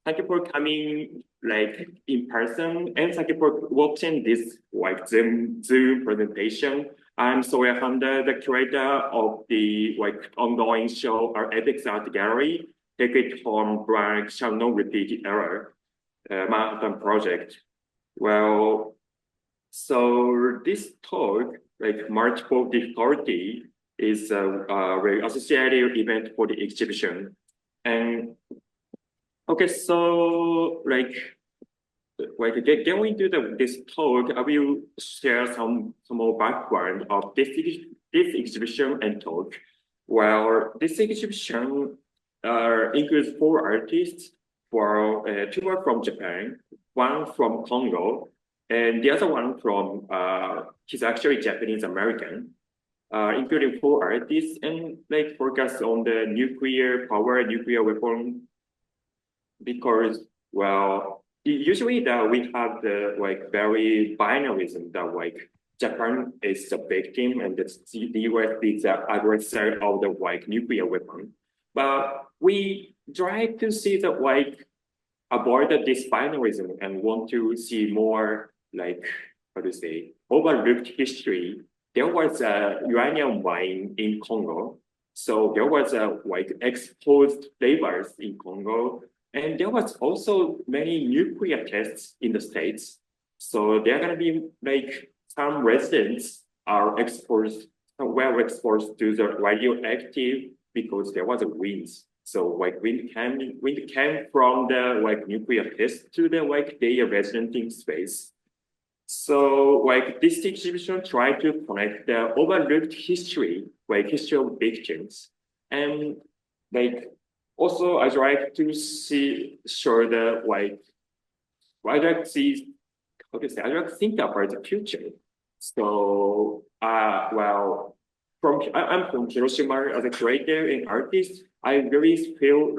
thank you for coming in person, and thank you for watching this Zoom presentation. I'm Soya Honda, the curator of the ongoing show, our Ethics Art Gallery, Take It Home, Blank Shall Not Repeat Error, Manhattan Project. Well, so this talk, multiple difficulty, is a very associated event for the exhibition. And okay, so going to this talk, I will share some more background of this exhibition and talk. Well, this exhibition includes four artists, two are from Japan, one from Congo, and the other one from he's actually Japanese American, including four artists, and focus on the nuclear power, nuclear weapon, because well, usually that we have the very binarism that Japan is the victim and the US is the aggressor of the nuclear weapon. But we try to see that avoid this binarism and want to see more how to say overlooked history. There was a uranium mine in Congo. So there was a exposed flavors in Congo. And there was also many nuclear tests in the States. So there are going to be some residents are exposed, well exposed to the radioactive because there was a winds. So wind came from the nuclear test to the their resident space. So this exhibition tried to connect the overlooked history, history of victims, and also I try to show the I like to see how to say I like to think about the future. So well, I'm from Hiroshima as a creator and artist. I really feel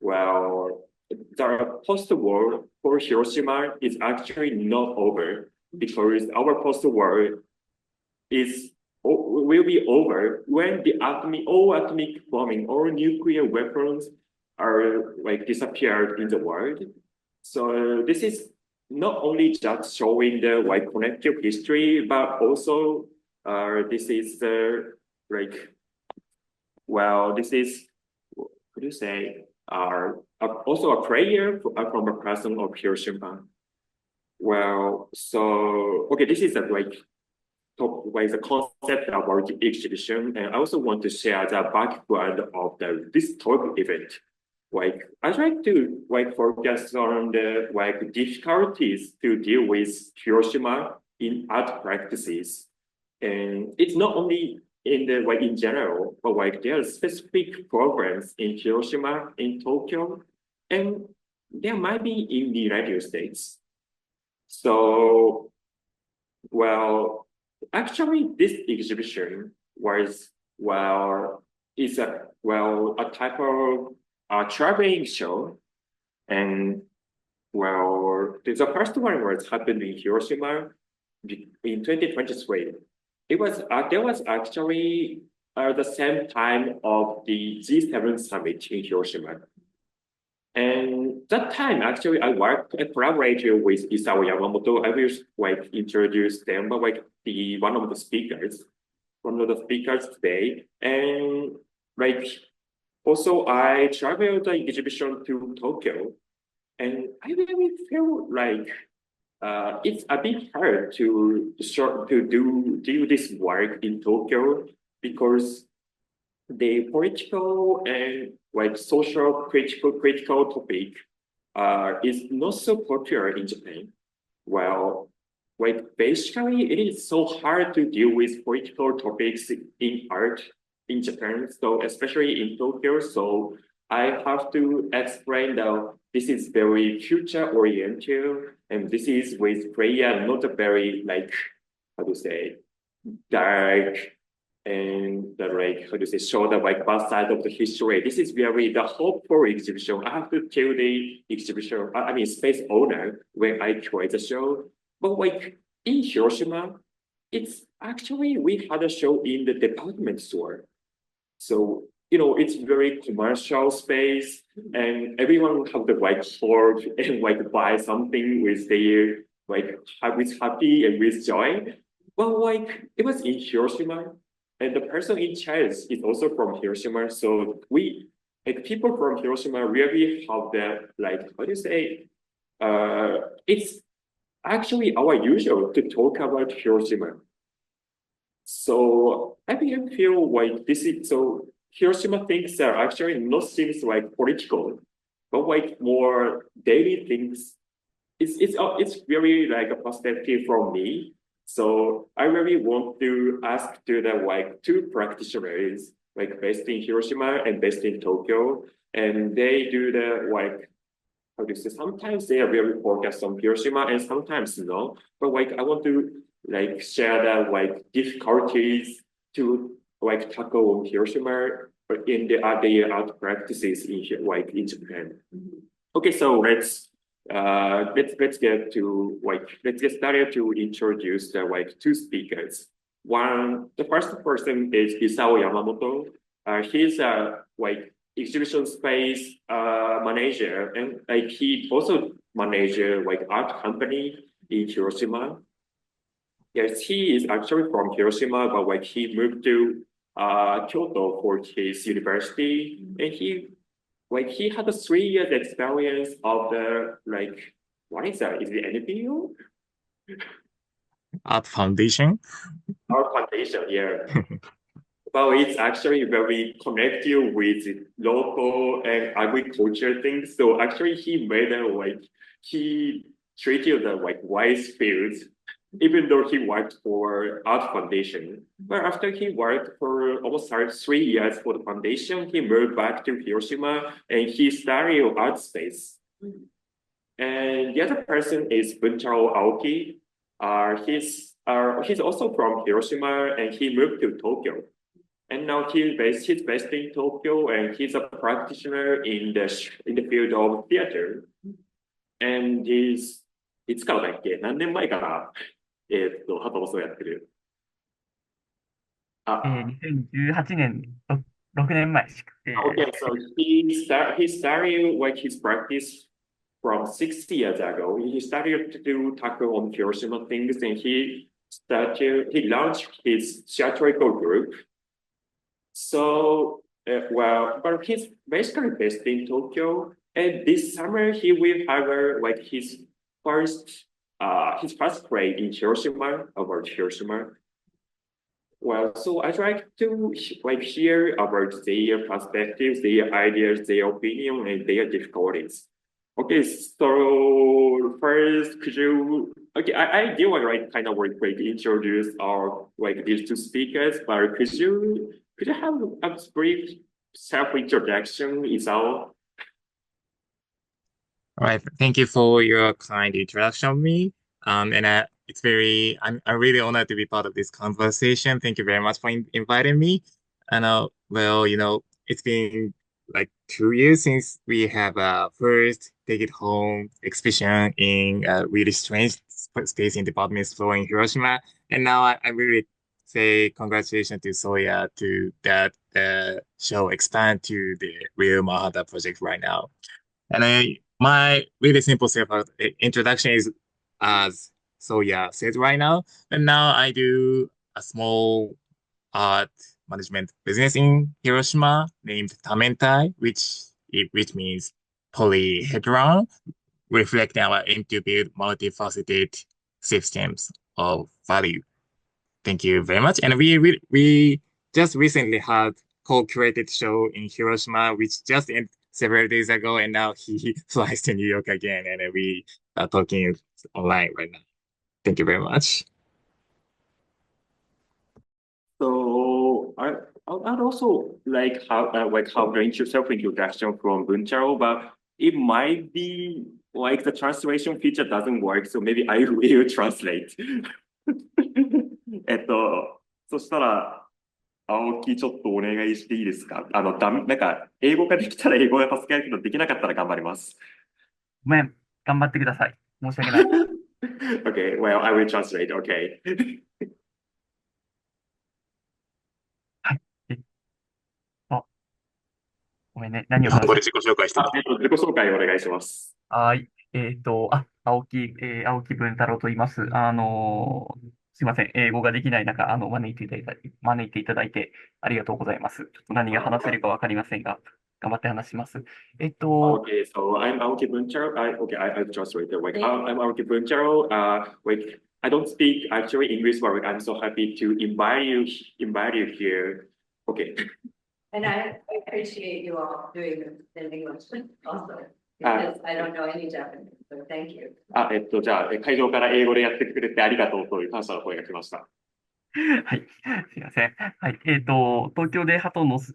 well, the post-war for Hiroshima is actually not over because our post-war will be over when all atomic bombing, all nuclear weapons are disappeared in the world. So this is not only just showing the connective history, but also this is well, this is what do you say? Also a prayer from a person of Hiroshima. Well, so okay, this is a the concept about the exhibition, and I also want to share the background of this talk event. I try to focus on the difficulties to deal with Hiroshima in art practices, and it's not only in the in general, but there are specific programs in Hiroshima, in Tokyo, and there might be in the United States. So, well, actually, this exhibition was is a type of traveling show, and the first one was happened in Hiroshima in 2023. It was there was actually the same time of the G7 summit in Hiroshima. And that time, actually, I worked and collaborated with Isao Yamamoto. I will introduce them, but one of the speakers today. And also I traveled the exhibition to Tokyo, and I really feel it's a bit hard to do this work in Tokyo because the political and social critical topic is not so popular in Japan. Well, basically it is so hard to deal with political topics in art in Japan, so especially in Tokyo. So I have to explain that this is very future oriented, and this is with prayer, not a very how to say dark and how to say show the bad side of the history. This is very the hopeful exhibition. I have to tell the exhibition, I mean space owner when I create the show. But in Hiroshima, it's actually we had a show in the department store. So it's very commercial space, and everyone have the like hoard and like buy something with their like with happy and with joy. But like it was in Hiroshima, and the person in charge is also from Hiroshima. So we like people from Hiroshima really have that like how do you say? It's actually our usual to talk about Hiroshima. So I think I feel like this is so Hiroshima things are actually not seems like political, but like more daily things. It's very like a perspective from me. So I really want to ask to the like two practitioners like based in Hiroshima and based in Tokyo, and they do the like how do you say, sometimes they are very focused on Hiroshima and sometimes no. But like I want to like share the like difficulties to like tackle on Hiroshima but in the other art practices in like in Japan. Okay, so let's get to like let's get started to introduce the like two speakers. The first person is Isao Yamamoto. He's a like exhibition space manager, and like he also manager like art company in Hiroshima. Yes, he is actually from Hiroshima, but like he moved to Kyoto for his university, and he had a 3 years experience of the like what is that? Is it NPO? Art Foundation. Our foundation, yeah. Well, it's actually very connected with local and agriculture things. So actually, he made a like he treated the like wise fields, even though he worked for art foundation. But after he worked for almost 3 years for the foundation, he moved back to Hiroshima and he studied art space. And the other person is Buntaro Aoki. He's also from Hiroshima and he moved to Tokyo. And now he's based in Tokyo and he's a practitioner in the field of theater. Andいつからだっけ何年前から旗本をやってるあ、2018年、6年前で Okay, so he started like his practice from 6 years ago. He started to do tackle on Hiroshima things and he launched his theatrical group. So, but he's basically based in Tokyo, and this summer he will have like his first play in Hiroshima about Hiroshima. Well, so I'd like to like hear about their perspectives, their ideas, their opinion, and their difficulties. Okay, so first, could you? Okay, I do want to like kind of like introduce our like these two speakers, but could you have a brief self introduction, Isao? All right. Thank you for your kind introduction of me. And I'm really honored to be part of this conversation. Thank you very much for inviting me. And well, it's been like 2 years since we have first Take It Home exhibition in a really strange space in department store in Hiroshima. And now I really say congratulations to Soya to that show expand to the real Mahata project right now. And my really simple self introduction is as so yeah said right now. And now I do a small art management business in Hiroshima named Tamentai, which means polyhedron, reflecting our aim to build multifaceted systems of value. Thank you very much. And we just recently had co-created show in Hiroshima, which just ended several days ago, and now he flies to New York again, and we are talking online right now. Thank you very much. So I'd also like how the self introduction from Buncharo, but it might be like the translation feature doesn't work, so maybe I will translate. そしたら、青木ちょっとお願いしていいですかなんか、英語ができたら英語が助かるけど、できなかったら頑張ります。ごめん、頑張ってください。申し訳ない。Okay, well, I will translate, okay. はい。ごめんね。何を日本語で話し自己紹介してみて。自己紹介お願いします。はい。青木文太郎と言います。すいません。英語ができない中、招いていただいてありがとうございます。ちょっと何が話せるかわかりませんが、頑張って話します。Okay, so I'm Aoki Buncharo. I'll just read it. Like, I'm Aoki Buncharo. Like, I don't speak actually English, but like, I'm so happy to invite you here. Okay. And I appreciate you all doing this in English also, because I don't know any Japanese, so thank you. じゃあ、会場から英語でやってくれてありがとうという感謝の声が来ました。はい。すいません。はい。東京でハトノス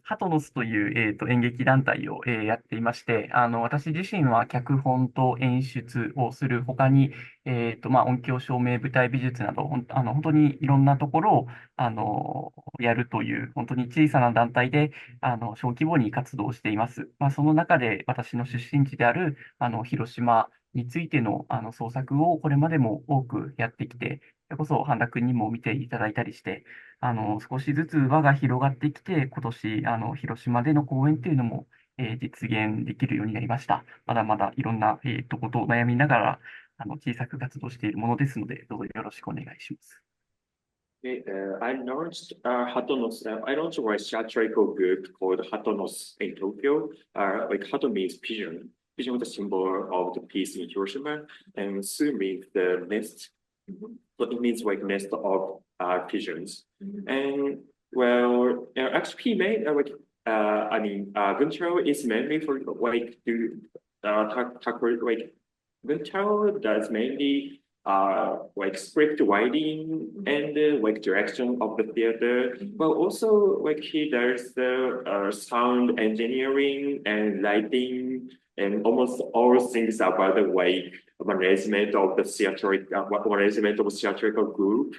という、演劇団体を、やっていまして、私自身は脚本と演出をする他に、音響照明、舞台美術など、本当にいろんなところを、やるという、本当に小さな団体で、小規模に活動しています。その中で私の出身地である、広島についての、創作をこれまでも多くやってきて、それこそ半田君にも見ていただいたりして、少しずつ輪が広がってきて、今年、広島での公演っていうのも、実現できるようになりました。まだまだいろんな、ことを悩みながら、小さく活動しているものですので、どうぞよろしくお願いします。Okay, I launched Hatonos. I launched a theatrical group called Hatonos in Tokyo. Like Hato means pigeon. Pigeon is a symbol of the peace in Hiroshima, and Su means the nest. So it means like nest of pigeons. And well, actually, he made Buncharo is mainly for like to tackle like Buncharo does mainly like script writing and like direction of the theater, but also like he does the sound engineering and lighting and almost all things about the like management of the theatrical group.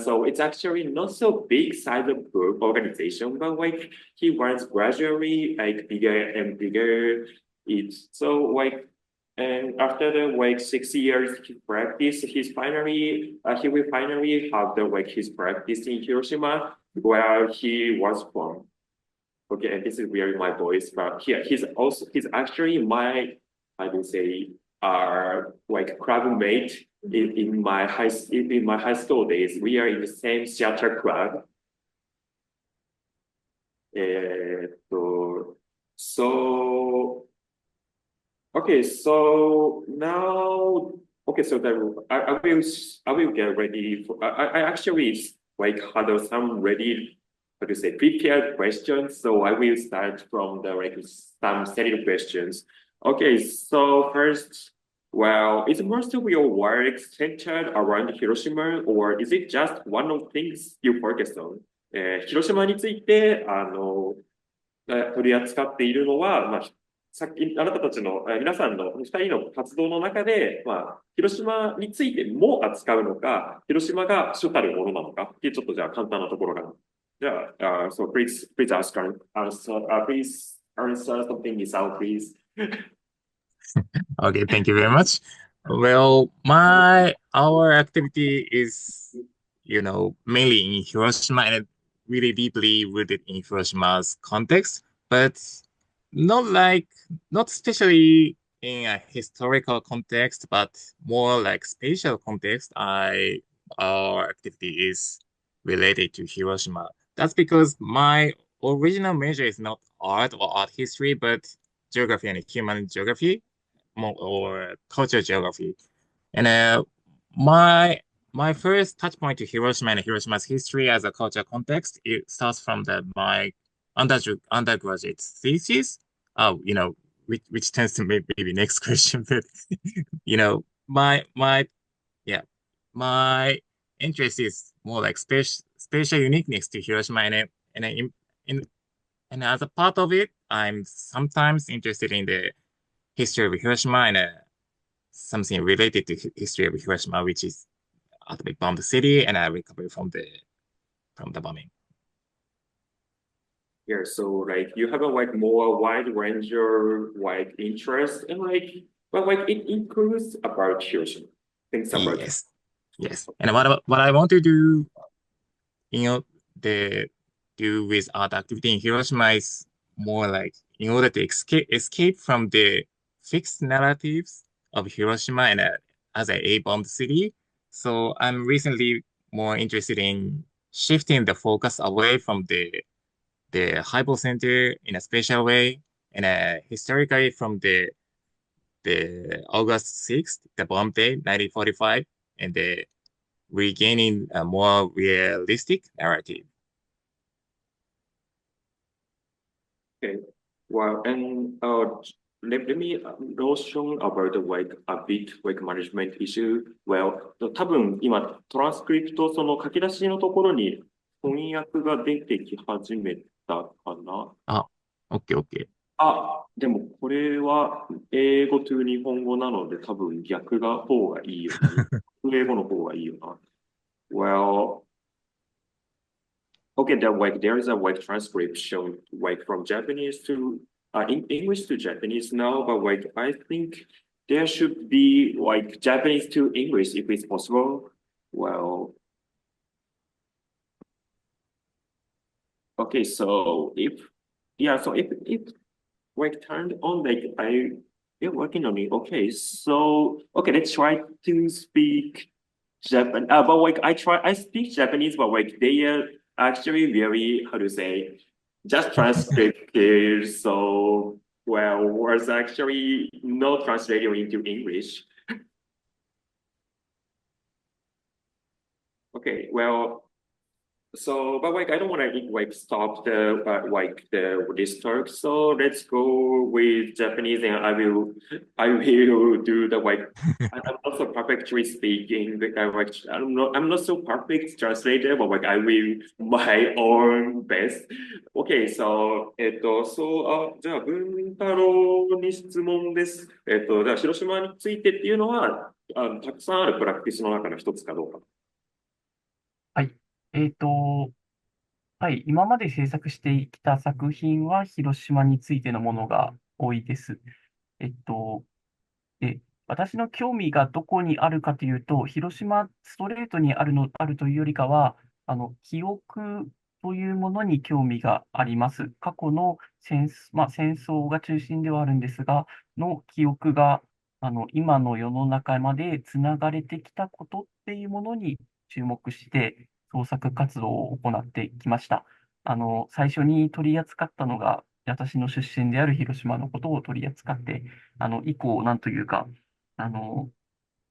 So it's actually not so big size of group organization, but like he wants gradually like bigger and bigger. It's so like and after the like 6 years he practice, he will finally have the like his practice in Hiroshima where he was from. Okay, and this is really my voice, but he's actually my I would say like club mate in my high school days. We are in the same theater club. So okay, so now, okay, so I will get ready for, I actually like had some ready, how to say, prepared questions. So I will start from the like some setting questions. Okay, so first, well, is most of your work centered around Hiroshima, or is it just one of things you focus on? 広島について、取り扱っているのは、さっき、あなたたちの、皆さんの二人の活動の中で、広島についても扱うのか、広島が主たるものなのかっていう、ちょっとじゃあ簡単なところから。じゃあ、so please please answer something is out, please. Okay, thank you very much. Well, our activity is, mainly in Hiroshima and really deeply rooted in Hiroshima's context, but not especially in a historical context, but more like spatial context. Our activity is related to Hiroshima. That's because my original major is not art or art history, but geography and human geography or culture geography. And my first touch point to Hiroshima and Hiroshima's history as a culture context, it starts from my undergraduate thesis. Which tends to maybe next question, but my yeah, my interest is more like spatial uniqueness to Hiroshima, in, and as a part of it, I'm sometimes interested in the history of Hiroshima and something related to history of Hiroshima, which is atomic bomb city and a recovery from the bombing. Yeah, so like you have a like more wide range of like interest and but like it includes about Hiroshima, things about Yes. And what I want to do, the do with art activity in Hiroshima is more like in order to escape from the fixed narratives of Hiroshima and as an A-bombed city. So I'm recently more interested in shifting the focus away from the hypocenter in a special way, and historically from the August 6th, the bomb day, 1945, and the regaining a more realistic narrative. Okay. Well, and let me notion about the a bit management issue. Well, 多分今トランスクリプトその書き出しのところに翻訳が出てき始めたかな。あ、OK。あ、でもこれは英語と日本語なので多分逆が方がいいよな。英語の方がいいよな。Well, okay, there is a transcription from Japanese to in English to Japanese now, but I think there should be Japanese to English if it's possible. Well, okay, so if turned on you're working on it. Okay, so let's try to speak Japan. But I speak Japanese, but they are actually very, how to say, just transcripted. So, well, was actually not translated into English. Okay, well, so, but I don't want to stop this talk. So let's go with Japanese, and I will do the I'm not so perfectly speaking. I'm not so perfect translator, but I will my own best. Okay, so じゃあ文太郎に質問です。じゃあ広島についてっていうのはたくさんあるプラクティスの中の一つかどうか。はい。はい。今まで制作してきた作品は広島についてのものが多いです。で、私の興味がどこにあるかというと、広島ストレートにあるというよりかは、記憶というものに興味があります。過去の戦争が中心ではあるんですが、の記憶が、今の世の中までつながれてきたことっていうものに注目して、創作活動を行ってきました。最初に取り扱ったのが、私の出身である広島のことを取り扱って、以降、なんというか、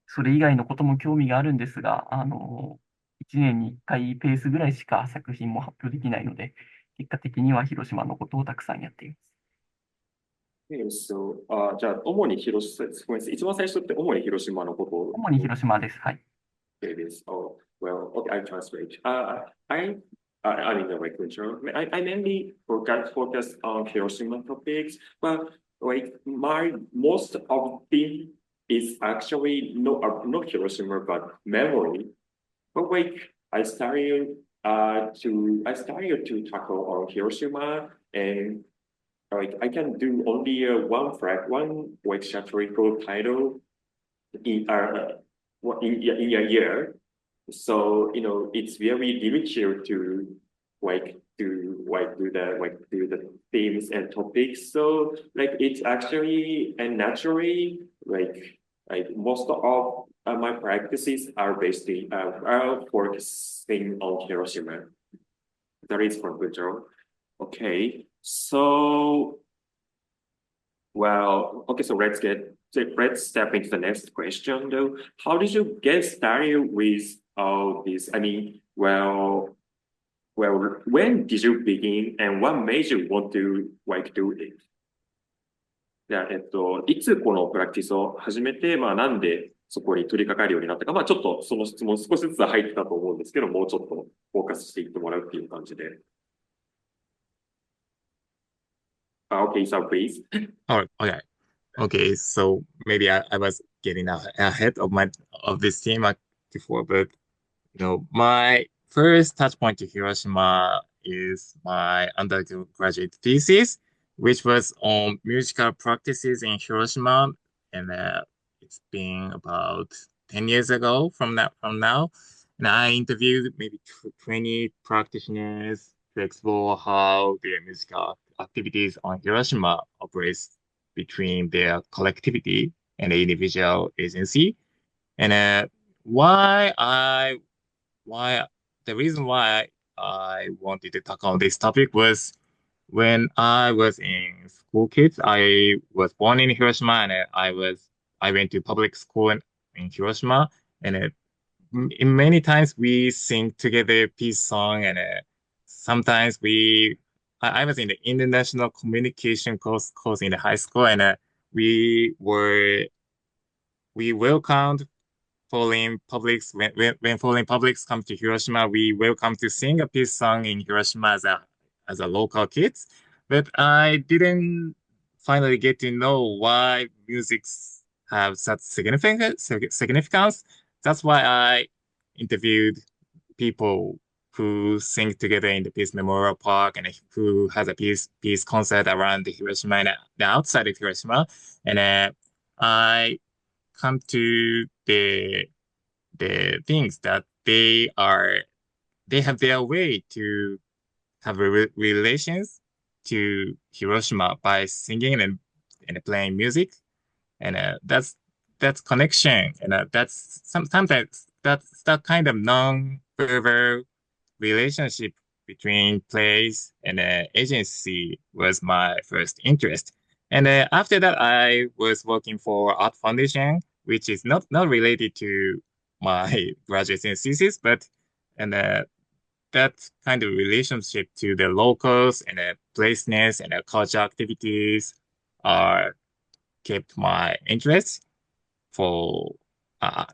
それ以外のことも興味があるんですが、1年に1回ペースぐらいしか作品も発表できないので、結果的には広島のことをたくさんやっています。Okay, so, じゃあ、主にごめんなさい。一番最初って主に広島のことを。主に広島です。はい。Okay, this. Oh, well, okay, I translate. I mean, control. I mainly focus on Hiroshima topics, but my most of them is actually not Hiroshima, but memory. But I started to tackle on Hiroshima, and I can do only one satirical title in in a year. So it's very difficult to do the themes and topics. So it's actually and naturally most of my practices are are focusing on Hiroshima. That is for Gujarat. Okay, so so let's step into the next question though. How did you get started with all this? I mean, when did you begin and what made you want to do it? じゃあ、いつこのプラクティスを始めて、なんでそこに取り掛かるようになったか、ちょっとその質問少しずつ入ってたと思うんですけど、もうちょっとフォーカスしていってもらうっていう感じで。Okay, so please. Oh, okay. So maybe I was getting ahead of this team before, but my first touch point to Hiroshima is my undergraduate thesis, which was on musical practices in Hiroshima, and it's been about 10 years ago from now. And I interviewed maybe 20 practitioners to explore how their musical activities on Hiroshima operates between their collectivity and the individual agency. And why the reason why I wanted to talk on this topic was when I was in school kids. I was born in Hiroshima, and I went to public school in Hiroshima, and in many times we sing together peace song, and sometimes I was in the international communication course in the high school, and we were we welcomed foreign publics when foreign publics come to Hiroshima. We welcome to sing a peace song in Hiroshima as a local kids, but I didn't finally get to know why musics have such significance. That's why I interviewed people who sing together in the Peace Memorial Park, and who has a peace concert around the Hiroshima and the outside of Hiroshima. And I come to the things that they have their way to have relations to Hiroshima by singing and playing music, and that's connection, and sometimes that's that kind of non-verbal relationship between place and agency was my first interest. And after that, I was working for Art Foundation, which is not related to my graduate thesis, but and that kind of relationship to the locals and placeness and culture activities are kept my interest for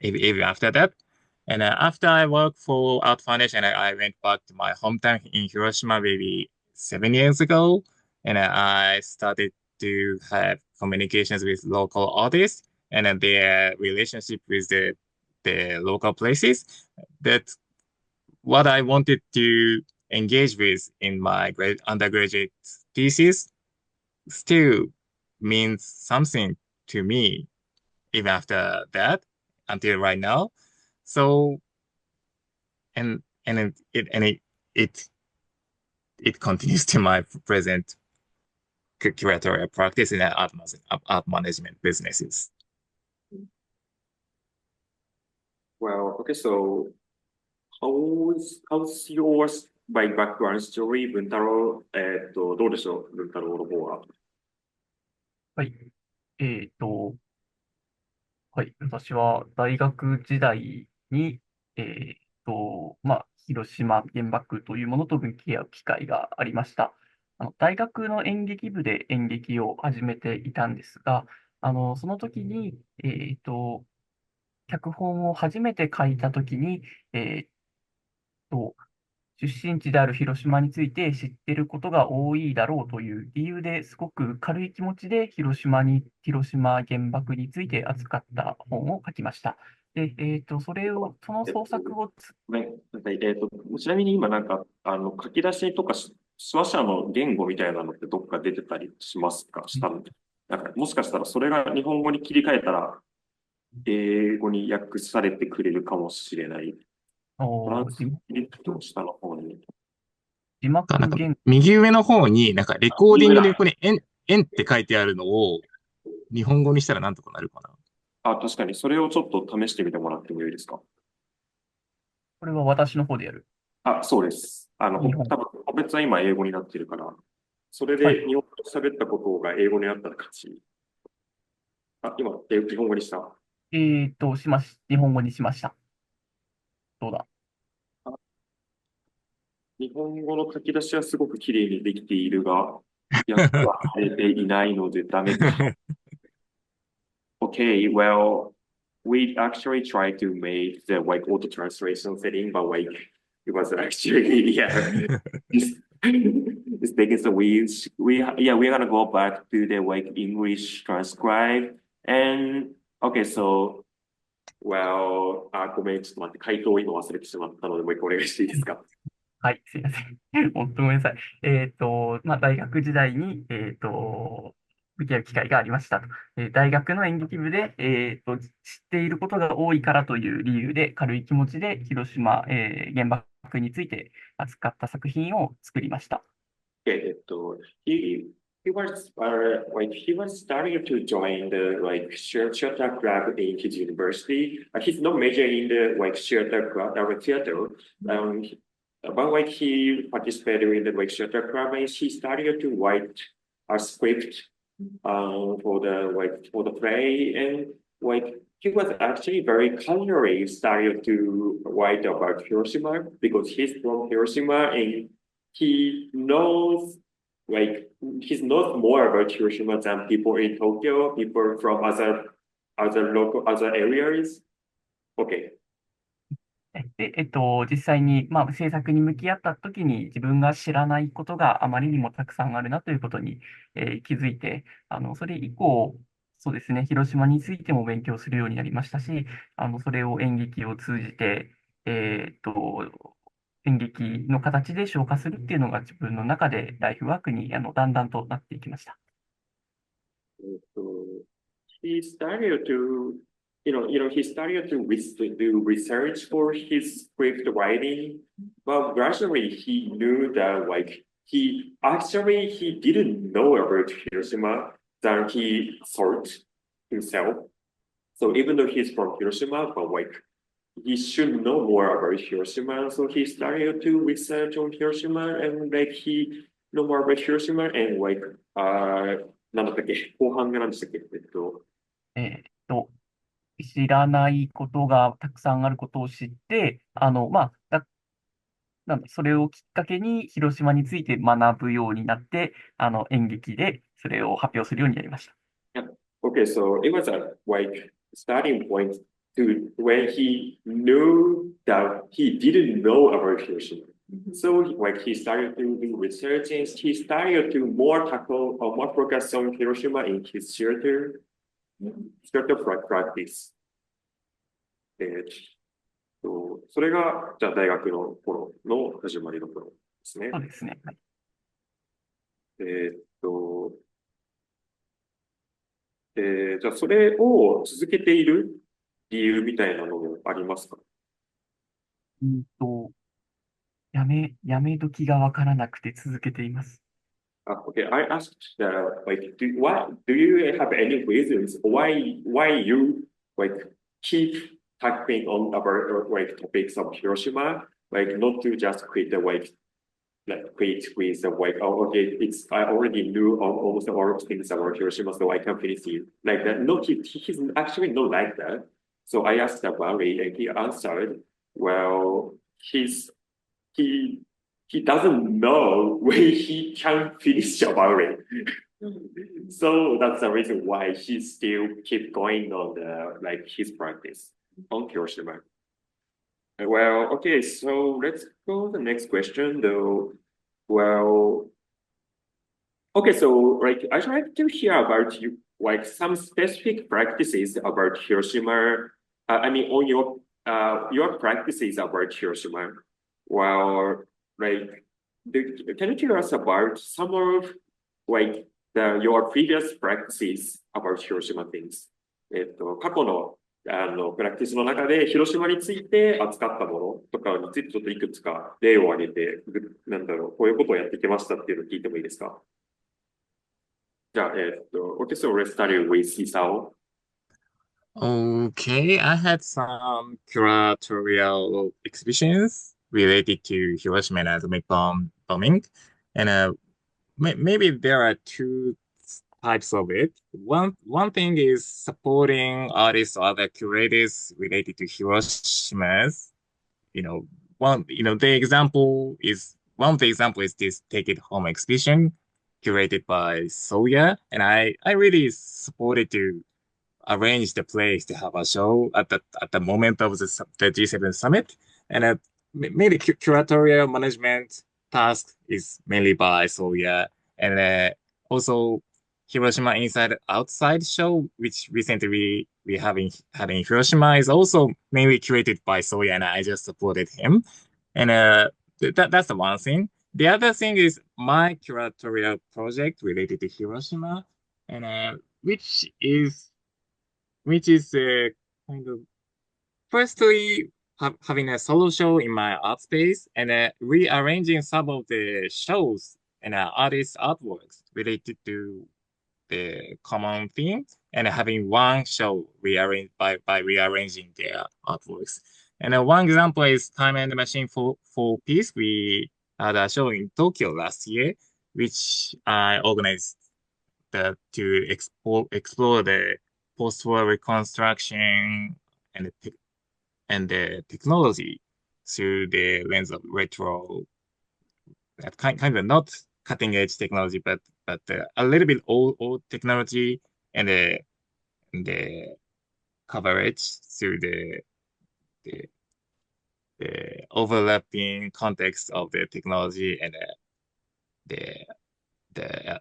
even after that. And after I worked for Art Foundation, I went back to my hometown in Hiroshima maybe 7 years ago, and I started to have communications with local artists and their relationship with the local places. That's what I wanted to engage with in my undergraduate thesis still means something to me even after that until right now. So it it continues to my present curatorial practice in art management businesses. Well, okay, so how's yours by background story, 文太郎、どうでしょう、文太郎の方は。はい。はい。私は大学時代に、広島原爆というものと向き合う機会がありました。大学の演劇部で演劇を始めていたんですが、その時に、脚本を初めて書いた時に、えーっと、出身地である広島について知っていることが多いだろうという理由ですごく軽い気持ちで広島原爆について扱った本を書きました。で、その創作をごめんなんかちなみに今なんか、書き出しとか話者の言語みたいなのってどっか出てたりしますかしたので。なんかもしかしたらそれが日本語に切り替えたら、英語に訳されてくれるかもしれない。トランスリプト下の方に。字幕なんか言語、右上の方になんかレコーディングでここに円って書いてあるのを日本語にしたらなんとかなるかな。あ、確かに。それをちょっと試してみてもらってもいいですか。これは私の方でやる。あ、そうです。多日本分、個別は今英語になってるから、それはいで日本語で喋ったことが英語になったら勝ち。あ、今、日本語にした。日本語にしました。どうだ日本語の書き出しはすごく綺麗にできているが、訳はされていないのでダメか。Okay, well, we actually tried to make the like auto translation setting, but like it was actually it's taking some we're gonna go back to the like English transcribe and okay, so well, ごめん、ちょっと待って、回答を今忘れてしまったので、もう一回お願いしていいですか。はい、すいません。本当ごめんなさい。大学時代に、向き合う機会がありましたと。大学の演劇部で、知っていることが多いからという理由で、軽い気持ちで広島、原爆について扱った作品を作りました。Okay, he was like he was starting to join the like theater club in his university. He's not majoring in the like theater club or theater. Um, but like he participated in the like theater club and he started to write a script for the play and like he was actually very casually started to write about Hiroshima because he's from Hiroshima and he knows like he knows more about Hiroshima than people in Tokyo, people from other areas. Okay. で、実際に、まあ、制作に向き合ったときに自分が知らないことがあまりにもたくさんあるなということに、気づいて、それ以降、そうですね、広島についても勉強するようになりましたし、それを演劇を通じて、演劇の形で消化するっていうのが自分の中でライフワークにだんだんとなっていきました。So he started to, he started to do research for his script writing, but gradually he knew that like he didn't know about Hiroshima than he thought himself. So even though he's from Hiroshima, but like he should know more about Hiroshima. So he started to research on Hiroshima and like he know more about Hiroshima and like なんだったっけ後半が何でしたっけえーっと、知らないことがたくさんあることを知って、まあ、なんだそれをきっかけに広島について学ぶようになって、演劇でそれを発表するようになりました。Yeah. Okay, so it was a like starting point to when he knew that he didn't know about Hiroshima. So like he started to do research and he started to more tackle or more focus on Hiroshima in his theater practice. それがじゃあ大学の頃の始まりの頃ですね。そうですね。はい、じゃあそれを続けている理由みたいなのもありますか？やめ時がわからなくて続けています。Okay, I asked like, do you have any reasons why you like keep talking on about like topics of Hiroshima, like not to just quit the like quit with the like, oh okay, I already knew almost all of things about Hiroshima, so I can finish it like that. No, he's actually not like that. So I asked about it, and he answered, well, he he doesn't know when he can finish about it. So that's the reason why he still keep going on his practice on Hiroshima. Well, okay, so let's go to the next question though. Well, okay, so like I'd like to hear about you like some specific practices about Hiroshima. I mean, on your practices about Hiroshima. Well, like, can you tell us about some of like your previous practices about Hiroshima things? 過去のプラクティスの中で広島について扱ったものとかについてちょっといくつか例を挙げて、なんだろう、こういうことをやってきましたっていうのを聞いてもいいですか？じゃあ、okay, so let's start with Isao. Okay, I had some curatorial exhibitions related to Hiroshima and atomic bombing, and maybe there are two types of it. One thing is supporting artists or other curators related to Hiroshima's. You know, one of the example is this Take It Home exhibition curated by Soya, and I really supported to arrange the place to have a show at the moment of the G7 summit, and mainly curatorial management task is mainly by Soya, and also Hiroshima Inside Outside show, which recently we had in Hiroshima, is also mainly curated by Soya, and I just supported him, and that's the one thing. The other thing is my curatorial project related to Hiroshima, and which is kind of firstly having a solo show in my art space and rearranging some of the shows and artist artworks related to the common themes and having one show by rearranging their artworks. And one example is Time and Machine for Peace. We had a show in Tokyo last year, which I organized to explore the post-war reconstruction and the technology through the lens of retro, that kind of not cutting edge technology, but a little bit old technology and the coverage through the, the overlapping context of the technology and the the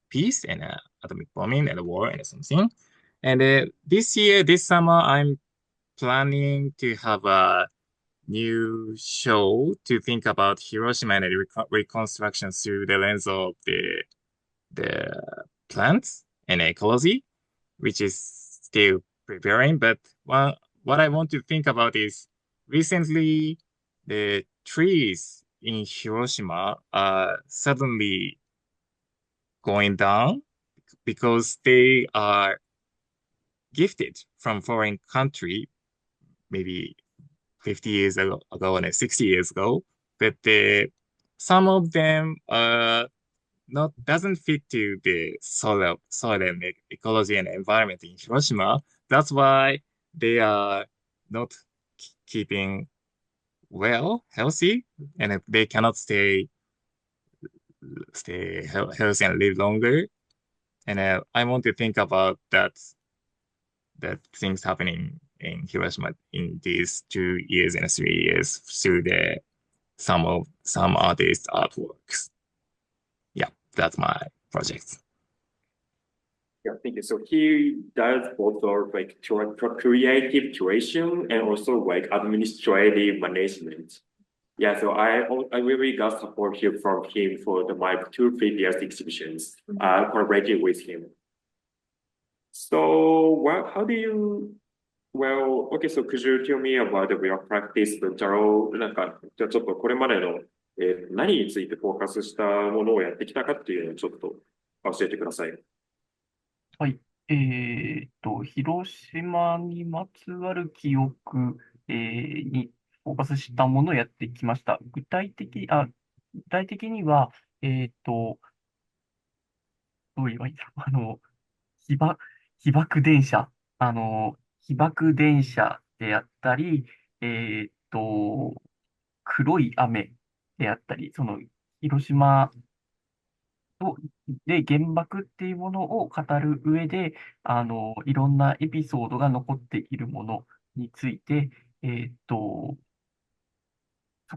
peace and atomic bombing and war and something. And this summer, I'm planning to have a new show to think about Hiroshima and reconstruction through the lens of the plants and ecology, which is still preparing. But what I want to think about is recently the trees in Hiroshima are suddenly going down because they are gifted from foreign country, maybe 50 years ago and 60 years ago, but some of them not doesn't fit to the soil and ecology and environment in Hiroshima. That's why they are not keeping well, healthy, and they cannot stay healthy and live longer. And I want to think about that things happening in Hiroshima in these 2 years and 3 years through some artists' artworks. Yeah, that's my project. Yeah, thank you. So he does both of like creative curation and also like administrative management. Yeah, so I really got support here from him for my two previous exhibitions, collaborating with him. So, how do you, okay, so could you tell me about your practice 文太郎、なんか、じゃあちょっとこれまでの、何についてフォーカスしたものをやってきたかっていうのをちょっと教えてください。はい。広島にまつわる記憶、にフォーカスしたものをやってきました。具体的には、どう言えばいいんだろう。被爆電車、被爆電車であったり、黒い雨であったり、広島で原爆っていうものを語る上で、いろんなエピソードが残っているものについて、そ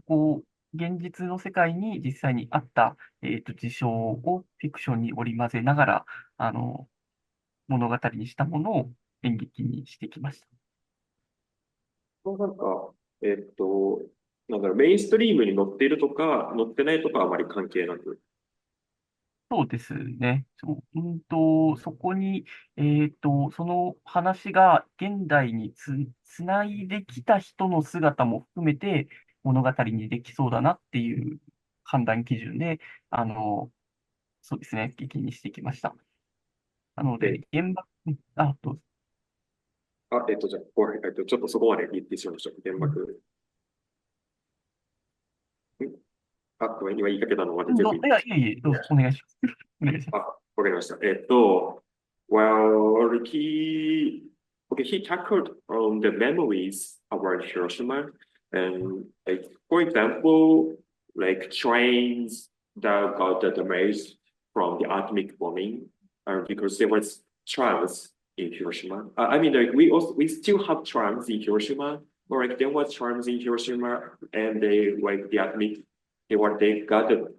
こを現実の世界に実際にあった、事象をフィクションに織り交ぜながら、物語にしたものを演劇にしてきました。なんか、なんだろう、メインストリームに載っているとか、載ってないとかはあまり関係なく。そうですね。そこに、その話が現代につないできた人の姿も含めて物語にできそうだなっていう判断基準で、そうですね、劇にしてきました。なので、原爆、どうぞ。じゃあ、ごめんちょっとそこまで言ってしまいました。原爆。ごめん、今言いかけたのまで全部。いえ、どうぞ、お願いします。お願いします。わかりました。Well, he tackled the memories about Hiroshima, and like for example, like trains that got damaged from the atomic bombing, because there was trams in Hiroshima. I mean, like we still have trams in Hiroshima, but like there was trams in Hiroshima, and they got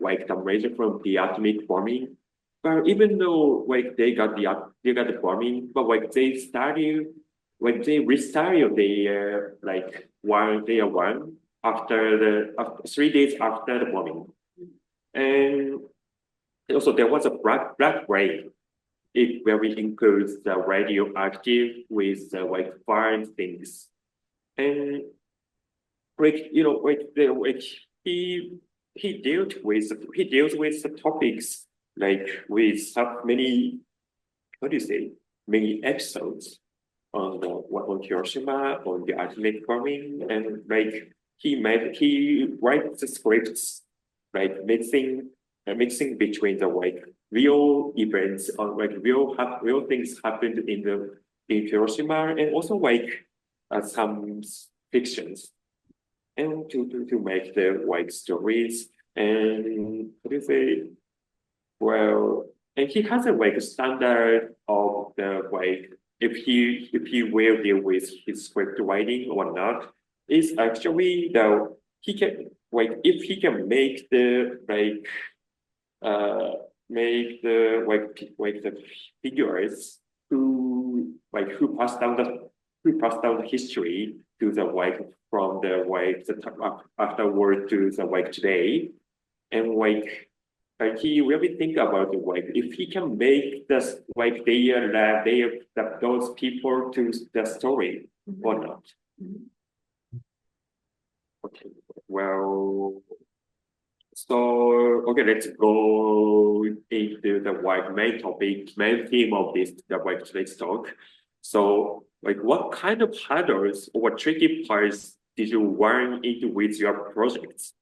like damaged from the atomic bombing. But even though like they got the bombing, but like they restarted the like day one after 3 days after the bombing, and also there was a black rain. Where we includes the radioactive with the like fire things, and like he he deals with the topics like with so many, how do you say, many episodes on the on Hiroshima, on the atomic bombing, and like he writes the scripts like mixing between the like real events or like real things happened in Hiroshima, and also like some fictions, and to make the like stories, and how do you say, well, and he has a like standard of the like if he will deal with his script writing or not. Is actually though he can like if he can uh make the figures who pass down the history to the like from the like the afterward to the like today, and like he really think about the like if he can make this like those people to the story or not. Okay, well, so okay, let's go into the like main theme of this the like today's talk. So like what kind of hurdles or tricky parts did you run into with your projects?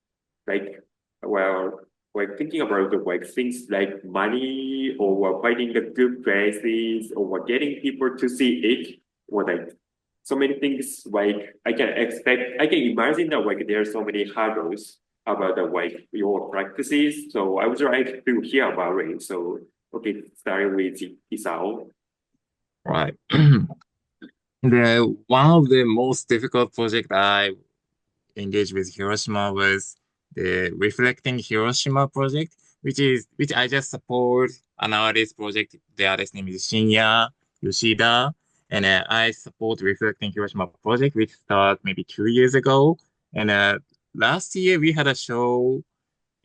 Like, well, like thinking about the like things like money or finding the good places or getting people to see it, or like so many things like I can imagine that like there are so many hurdles about the like your practices. So I would like to hear about it. So okay, starting with Isao. Right. The one of the most difficult project I engaged with Hiroshima was the Reflecting Hiroshima project, which I just support an artist project. The artist name is Shinya Yoshida, and I support Reflecting Hiroshima project, which started maybe 2 years ago. And last year we had a show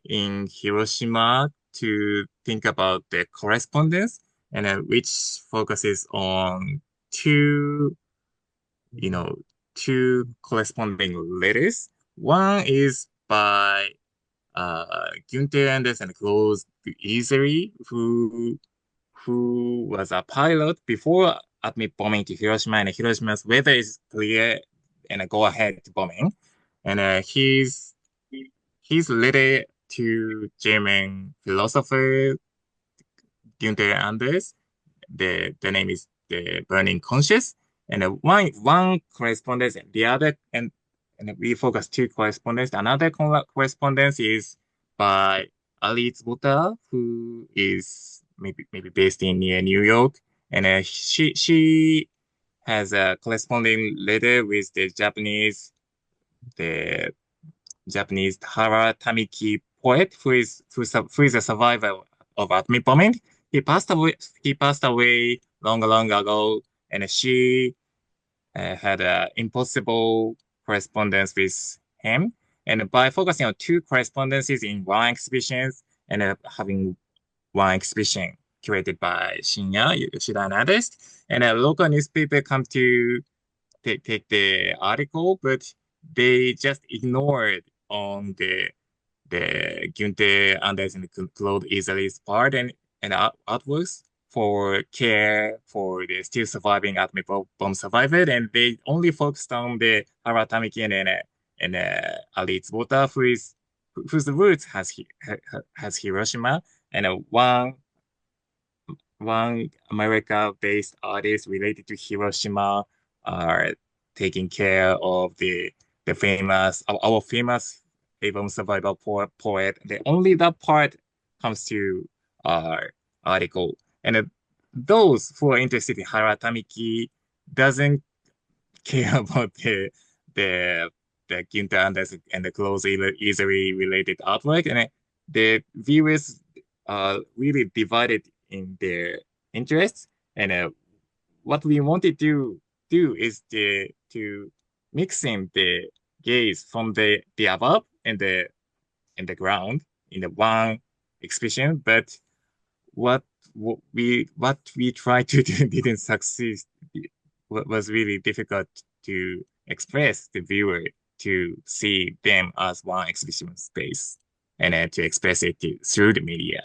in Hiroshima to think about the correspondence, and which focuses on two you know, two corresponding letters. One is by Günther Anders and Claus Easery, who was a pilot before atomic bombing to Hiroshima, and Hiroshima's weather is clear and a go ahead to bombing. And his letter to German philosopher Günther Anders, the name is the Burning Conscious, and one correspondence and the other and we focus two correspondence. Another correspondence is by Alice Butter, who is maybe based in near New York, and she has a corresponding letter with the Japanese Hara Tamiki poet who is a survivor of atomic bombing. He passed away. He passed away long ago, and she had an impossible correspondence with him. And by focusing on two correspondences in one exhibition and having one exhibition curated by Shinya Yoshida and others, and a local newspaper come to take the article, but they just ignored on the Günther Andersen Claude Easley's part and artworks for care for the still surviving atomic bomb survivor, and they only focused on the Haratamiki and Ali's Water, whose roots has Hiroshima, and one America-based artist related to Hiroshima are taking care of the famous our famous Avon survival poet. The only that part comes to our article, and those who are interested in Haratamiki doesn't care about the the Ginta and the closely easily related artwork, and the viewers are really divided in their interests. And what we wanted to do is to mixing the gaze from the above and the ground in the one expression, but what what we tried to do didn't succeed. What was really difficult to express the viewer to see them as one exhibition space. and then to express it through the media.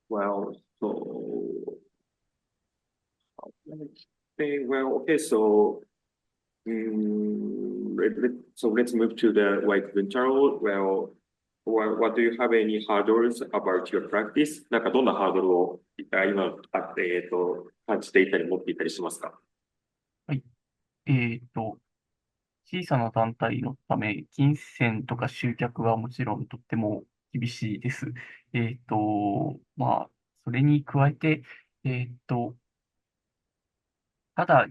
Well, so let's say, well, okay, so let's move to the like winter. Well, what do you have any hurdles about your practice? なんかどんなハードルを今あって、感じていたり持っていたりしますか？はい。小さな団体のため、金銭とか集客はもちろんとっても厳しいです。まあ、それに加えて、ただ、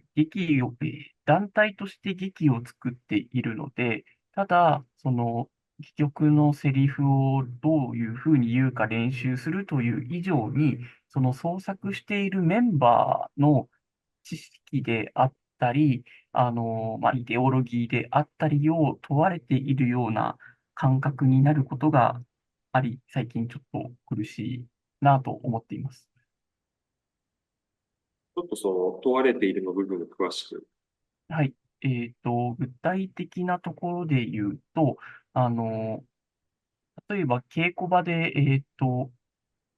団体として劇を作っているので、ただ、戯曲のセリフをどういうふうに言うか練習するという以上に、その創作しているメンバーの知識であったり、イデオロギーであったりを問われているような感覚になることがあり、最近ちょっと苦しいなと思っています。ちょっとその問われているの部分を詳しく。はい。具体的なところで言うと、あの、例えば稽古場で、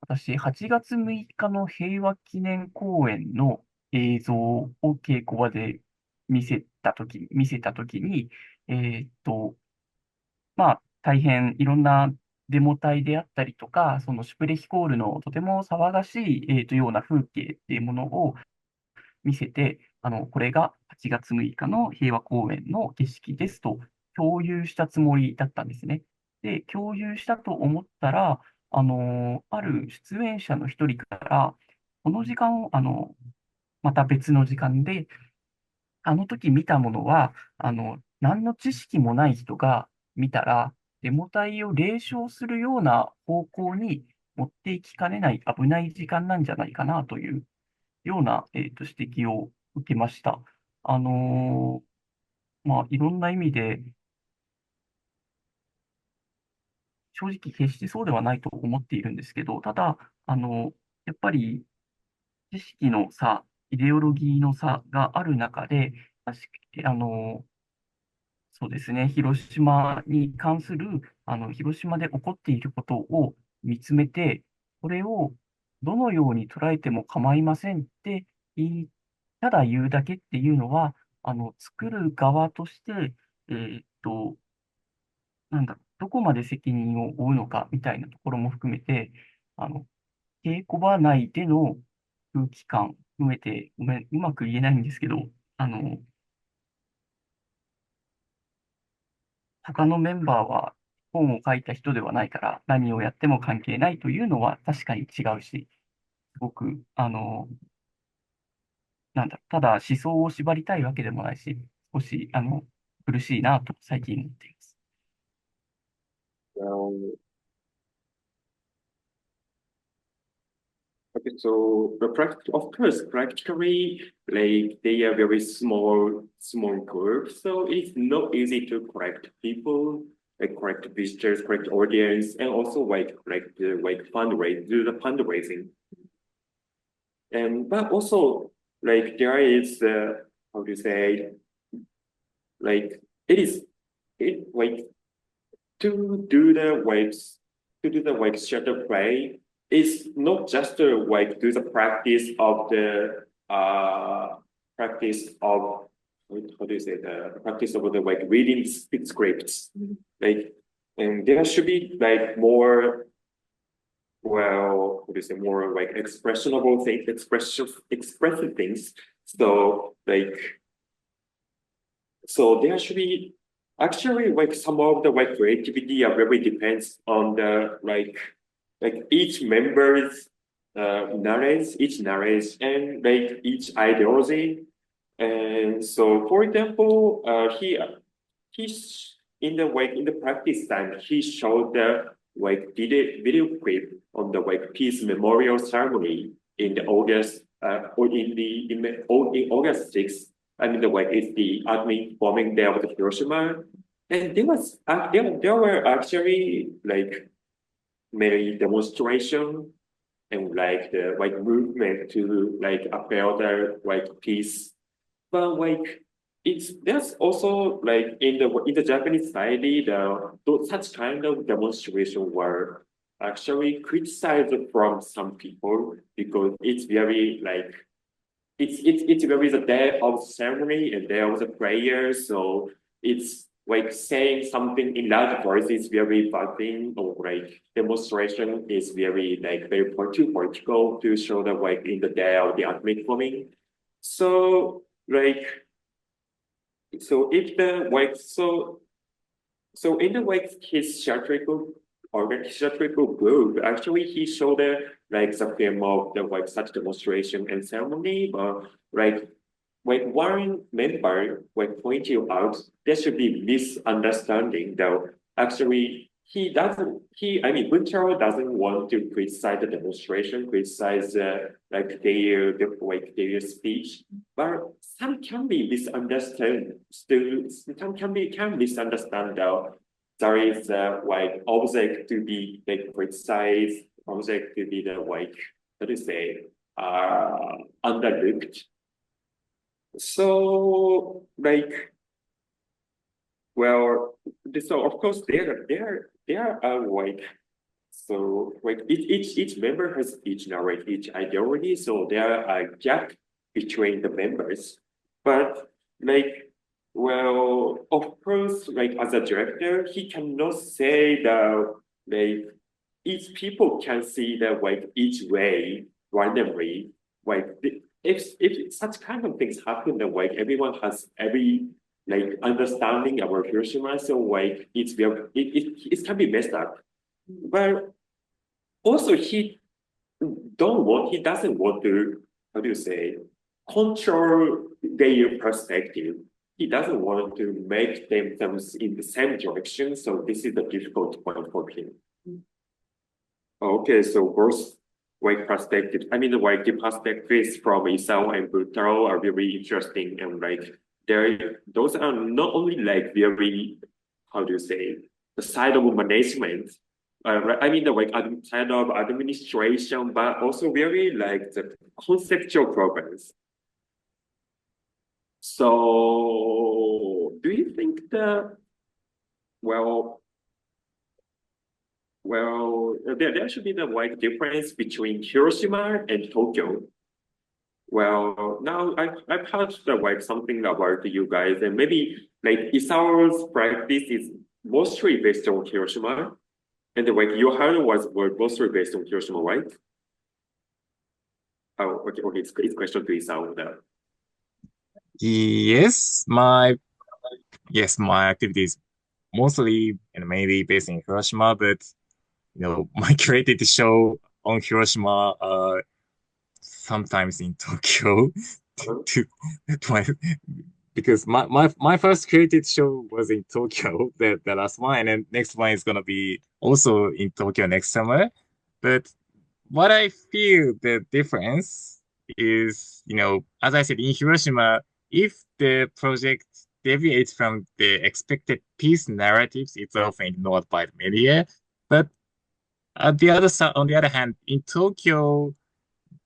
私、8月6日の平和記念公演の映像を稽古場で見せたときに、えーっと、大変いろんなデモ隊であったりとか、そのシュプレヒコールのとても騒がしい、ような風景っていうものを見せて、これが8月6日の平和公園の景色ですと共有したつもりだったんですね。で、共有したと思ったら、ある出演者の一人から、この時間を、また別の時間で、あの時見たものは、何の知識もない人が見たら、デモ隊を冷笑するような方向に持っていきかねない危ない時間なんじゃないかなというような、指摘を受けました。いろんな意味で、正直決してそうではないと思っているんですけど、ただ、やっぱり知識の差、イデオロギーの差がある中で、確かそうですね、広島に関する、広島で起こっていることを見つめて、これをどのように捉えても構いませんってただ言うだけっていうのは、作る側として、えーっと、どこまで責任を負うのかみたいなところも含めて、あの、稽古場内での空気感含めて、ごめん、うまく言えないんですけど、あの、他のメンバーは本を書いた人ではないから何をやっても関係ないというのは確かに違うし、すごく、ただ思想を縛りたいわけでもないし、少し、苦しいなと最近思っています。Well, okay, so of course, practically, like they are very small groups, so it's not easy to correct people, like correct visitors, correct audience, and also do the fundraising. And but also like there is how do you say like it is it like to do the shutter play is not just to like do the practice of the practice of how do you say the practice of the like reading scripts like and there should be like more well what do you say more like expressive things so like so there should be actually like some of the like creativity really depends on the like each member's each narrates and like each ideology. And so for example, he's in the like in the practice time he showed the like video clip on the like peace memorial ceremony in the August or in August 6th. I mean, the like it's the atomic bombing there of the Hiroshima, and there were actually like many demonstration and like the like movement to like upheld the like peace, but like there's also like in the Japanese society, such kind of demonstration were actually criticized from some people because it's very like it's very the day of ceremony and day of the prayer, so it's like saying something in loud voice is very bad thing, or like demonstration is very like very political to show that like in the day of the ultimate forming. So like so if the like so in the like his theatrical group, actually he showed like the film of the like such demonstration and ceremony, but like one member like pointed out there should be misunderstanding though. Actually I mean Butcher doesn't want to criticize the demonstration, criticize like their speech, but some can be misunderstood still, some can misunderstand though. There is like object to be like criticized, object to be the like how to say underlooked. So like well, so of course there are like so like each member has each narrative, each ideology, so there are a gap between the members. But like well, of course, like as a director, he cannot say that like each people can see that like each way randomly. Like if such kind of things happen, then like everyone has every like understanding about Hiroshima, so like it's very it can be messed up. But also he doesn't want to, how do you say, control their perspective. He doesn't want to make them in the same direction. So this is the difficult point for him. Okay, so both white perspective, I mean the white perspectives from Isao and Butaro are very interesting, and like those are not only like very, how do you say, the side of management, I mean the like side of administration, but also very like the conceptual problems. So do you think well there should be the like difference between Hiroshima and Tokyo? Well, now I've heard like something about you guys, and maybe like Isao's practice is mostly based on Hiroshima, and like your was mostly based on Hiroshima, right? Oh, okay, it's question to Isao there. Yes, my activities mostly and mainly based in Hiroshima, but my created show on Hiroshima sometimes in Tokyo to, to my, because my first created show was in Tokyo, the last one, and then next one is gonna be also in Tokyo next summer. But what I feel the difference is, as I said, in Hiroshima, if the project deviates from the expected peace narratives, it's often ignored by the media. But at the other side, on the other hand, in Tokyo,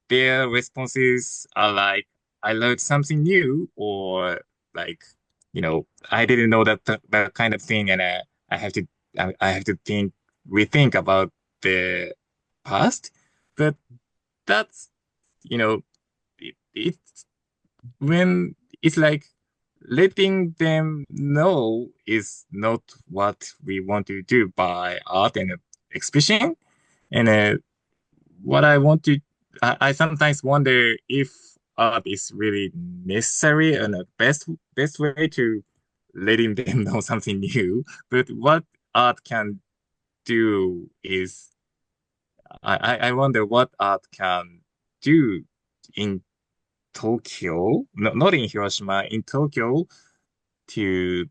their responses are like, I learned something new, or like, I didn't know that kind of thing, and I have to, I have to rethink about the past. But that's, it's when it's like letting them know is not what we want to do by art and expression. And what I want to, I sometimes wonder if art is really necessary and the best way to letting them know something new. But what art can do is, I wonder what art can do in Tokyo, not in Hiroshima, in Tokyo, to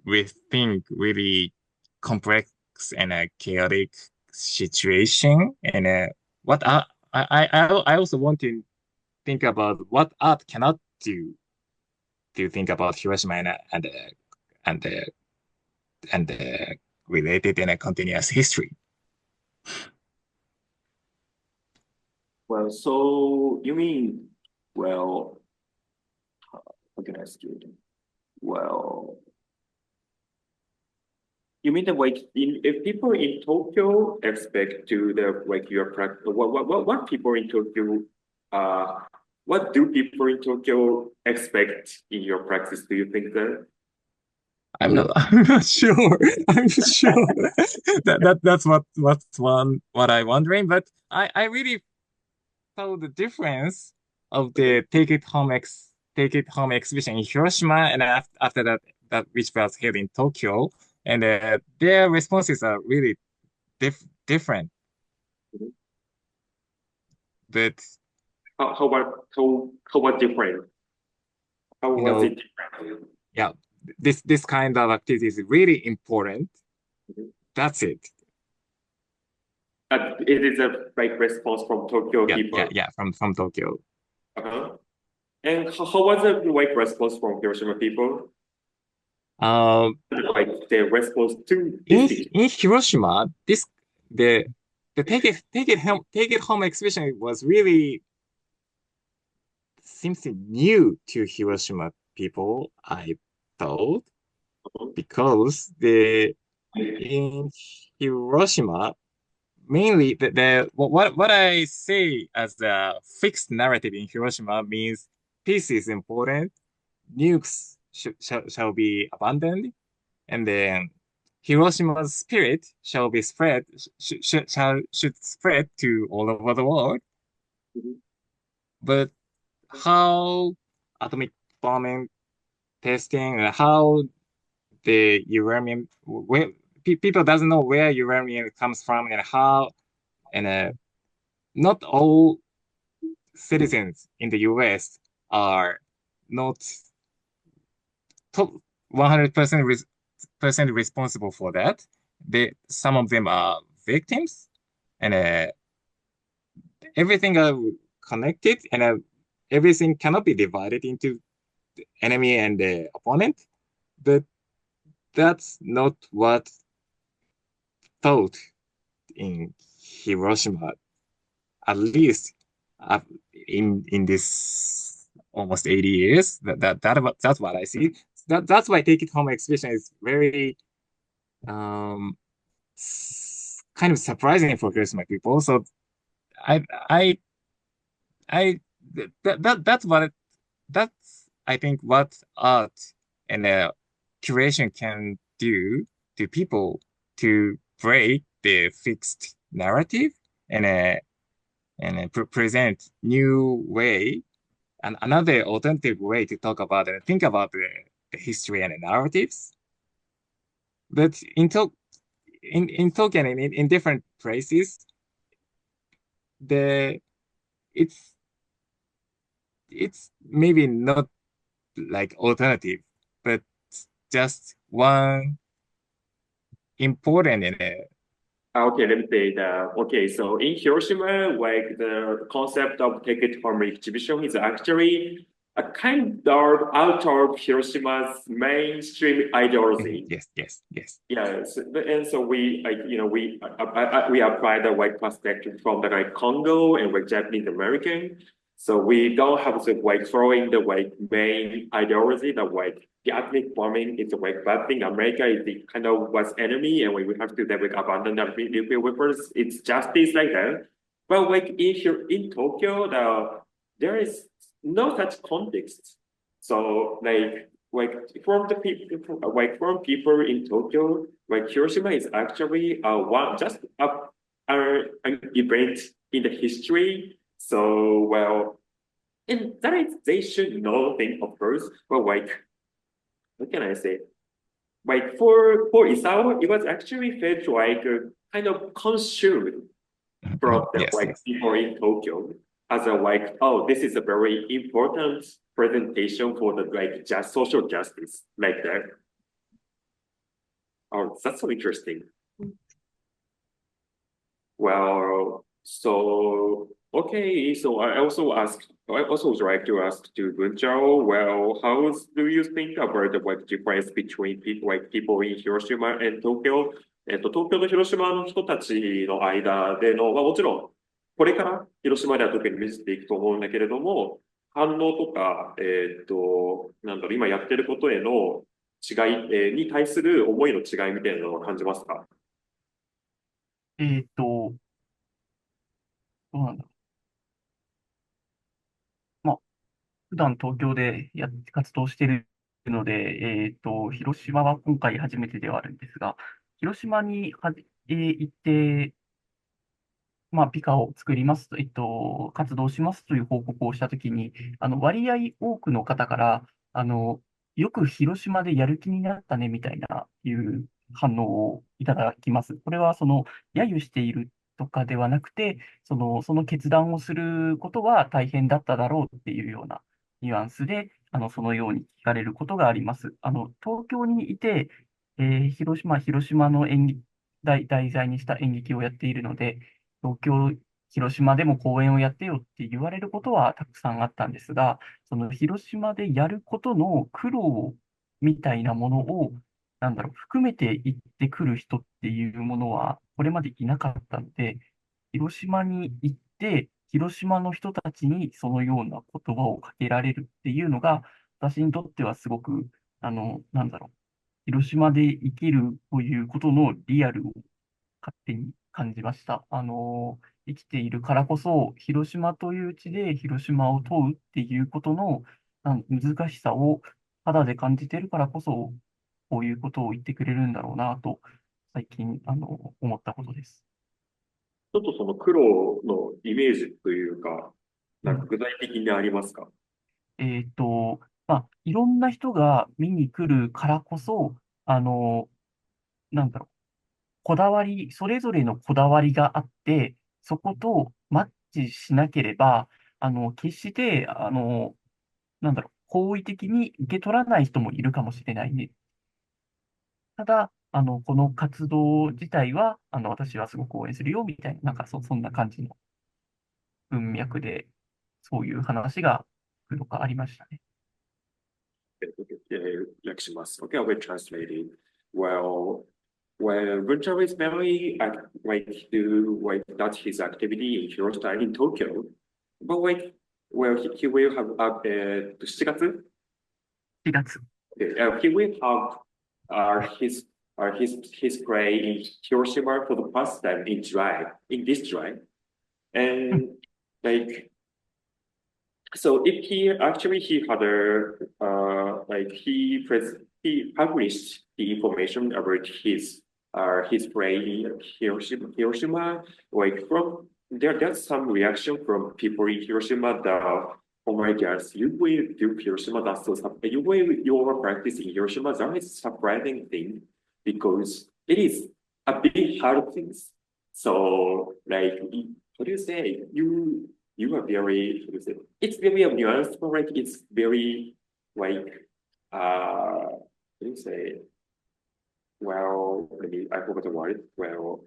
rethink really complex and a chaotic situation. And what I also want to think about what art cannot do to think about Hiroshima and the and the related and a continuous history. Well, so you mean, well, how can I ask you? Well, you mean that like if people in Tokyo expect to the like your practice, what people in Tokyo, uh, what do people in Tokyo expect in your practice? Do you think that? I'm not sure. I'm not sure. That's what I'm wondering. But I really saw the difference of the Take It Home exhibition in Hiroshima, and after that which was held in Tokyo, and their responses are really different. Mhm. But How about different? How you was know, it different? yeah, this kind of activity is really important. Mhm. That's it. It is a like response from Tokyo people. Yeah, from Tokyo. Uh-huh. And how was the like response from Hiroshima people? Um, Like their response to this thing. in Hiroshima, the the Take It Home exhibition was really something new to Hiroshima people, I thought, because the in Hiroshima, mainly what I say as the fixed narrative in Hiroshima means peace is important, nukes shall be abandoned, and then Hiroshima's spirit shall be spread should spread to all over the world. Mhm. But how atomic bombing testing, how the uranium, where people doesn't know where uranium comes from and how, and not all citizens in the US are not 100% percent responsible for that. Some of them are victims, and everything are connected, and everything cannot be divided into enemy and opponent. But that's not what thought in Hiroshima, at least uh, in this almost 80 years. That's what I see. That's why Take It Home exhibition is very um kind of surprising for Hiroshima people. So I I I that's I think what art and curation can do to people to break the fixed narrative and present new way and another alternative way to talk about and think about the history and the narratives. But in Tokyo and in different places, the it's it's maybe not like alternative, but just one important in it. Okay, let me say that. Okay, so in Hiroshima, like the concept of take it home exhibition is actually a kind of out of Hiroshima's mainstream ideology. Yes. Yes, and so we, like, we apply the white perspective from the like Congo and like Japanese American. So we don't have to like throwing the like main ideology that like the ethnic bombing is a like bad thing. America is the kind of was enemy, and we have to then like abandon the nuclear weapons. It's justice like that. But like in here in Tokyo, there is no such context. So like from the people like from people in Tokyo, like Hiroshima is actually one just an event in the history. So well, and that is they should know thing of course, but like what can I say? Like for Isao, it was actually felt like kind of consumed from the like Yes. people in Tokyo as a like, oh, this is a very important presentation for the like just social justice like that. Oh, that's so interesting. Well, so okay, so I also would like to ask to Bunchao, well, do you think about the like difference between people in Hiroshima and Tokyo? 東京と広島の人たちの間での、まあもちろん、これから広島では特に見せていくと思うんだけれども、反応とか、なんだろう、今やってることへの違い、に対する思いの違いみたいなのを感じますか？どうなんだろう。まあ、普段東京で活動しているので、広島は今回初めてではあるんですが、広島に行って、まあ、美化を作りますと、活動しますという報告をしたときに、割合多くの方から、よく広島でやる気になったね、みたいな、いう反応をいただきます。これは、揶揄しているとかではなくて、その決断をすることは大変だっただろうっていうようなニュアンスで、そのように聞かれることがあります。東京にいて、広島の題材にした演劇をやっているので、東京、広島でも公演をやってよって言われることはたくさんあったんですが、その広島でやることの苦労みたいなものを、含めて言ってくる人っていうものは、これまでいなかったので、広島に行って、広島の人たちにそのような言葉をかけられるっていうのが、私にとってはすごく、広島で生きるということのリアルを勝手に感じました。生きているからこそ、広島という地で広島を問うっていうことの難しさを肌で感じているからこそ、こういうことを言ってくれるんだろうなと、最近、思ったことです。ちょっとその苦労のイメージというか、なんかうん具体的にありますか？まあ、いろんな人が見に来るからこそ、あの、なんだろう、それぞれのこだわりがあって、そことマッチしなければ、決して、好意的に受け取らない人もいるかもしれないね。ただ、この活動自体は、私はすごく応援するよ、みたいな、そんな感じの文脈で、そういう話が、とかありましたね。Leximus. Okay, I will translate it. Well, well, Bunchar is very like do like that's his activity in Hiroshima in Tokyo. But like, well, he will have 7月? 4月。He will have his play in Hiroshima for the first time in July, in this July. うん And like so if he actually he had a like he published the information about his play in Hiroshima like from there's some reaction from people in Hiroshima that oh my gosh you will do Hiroshima that's so you will your practice in Hiroshima that is surprising thing because it is a big hard things so like what do you say you are very, how to say, it's very nuanced, but like it's very like what do you say? Well, maybe I forgot the word. Well,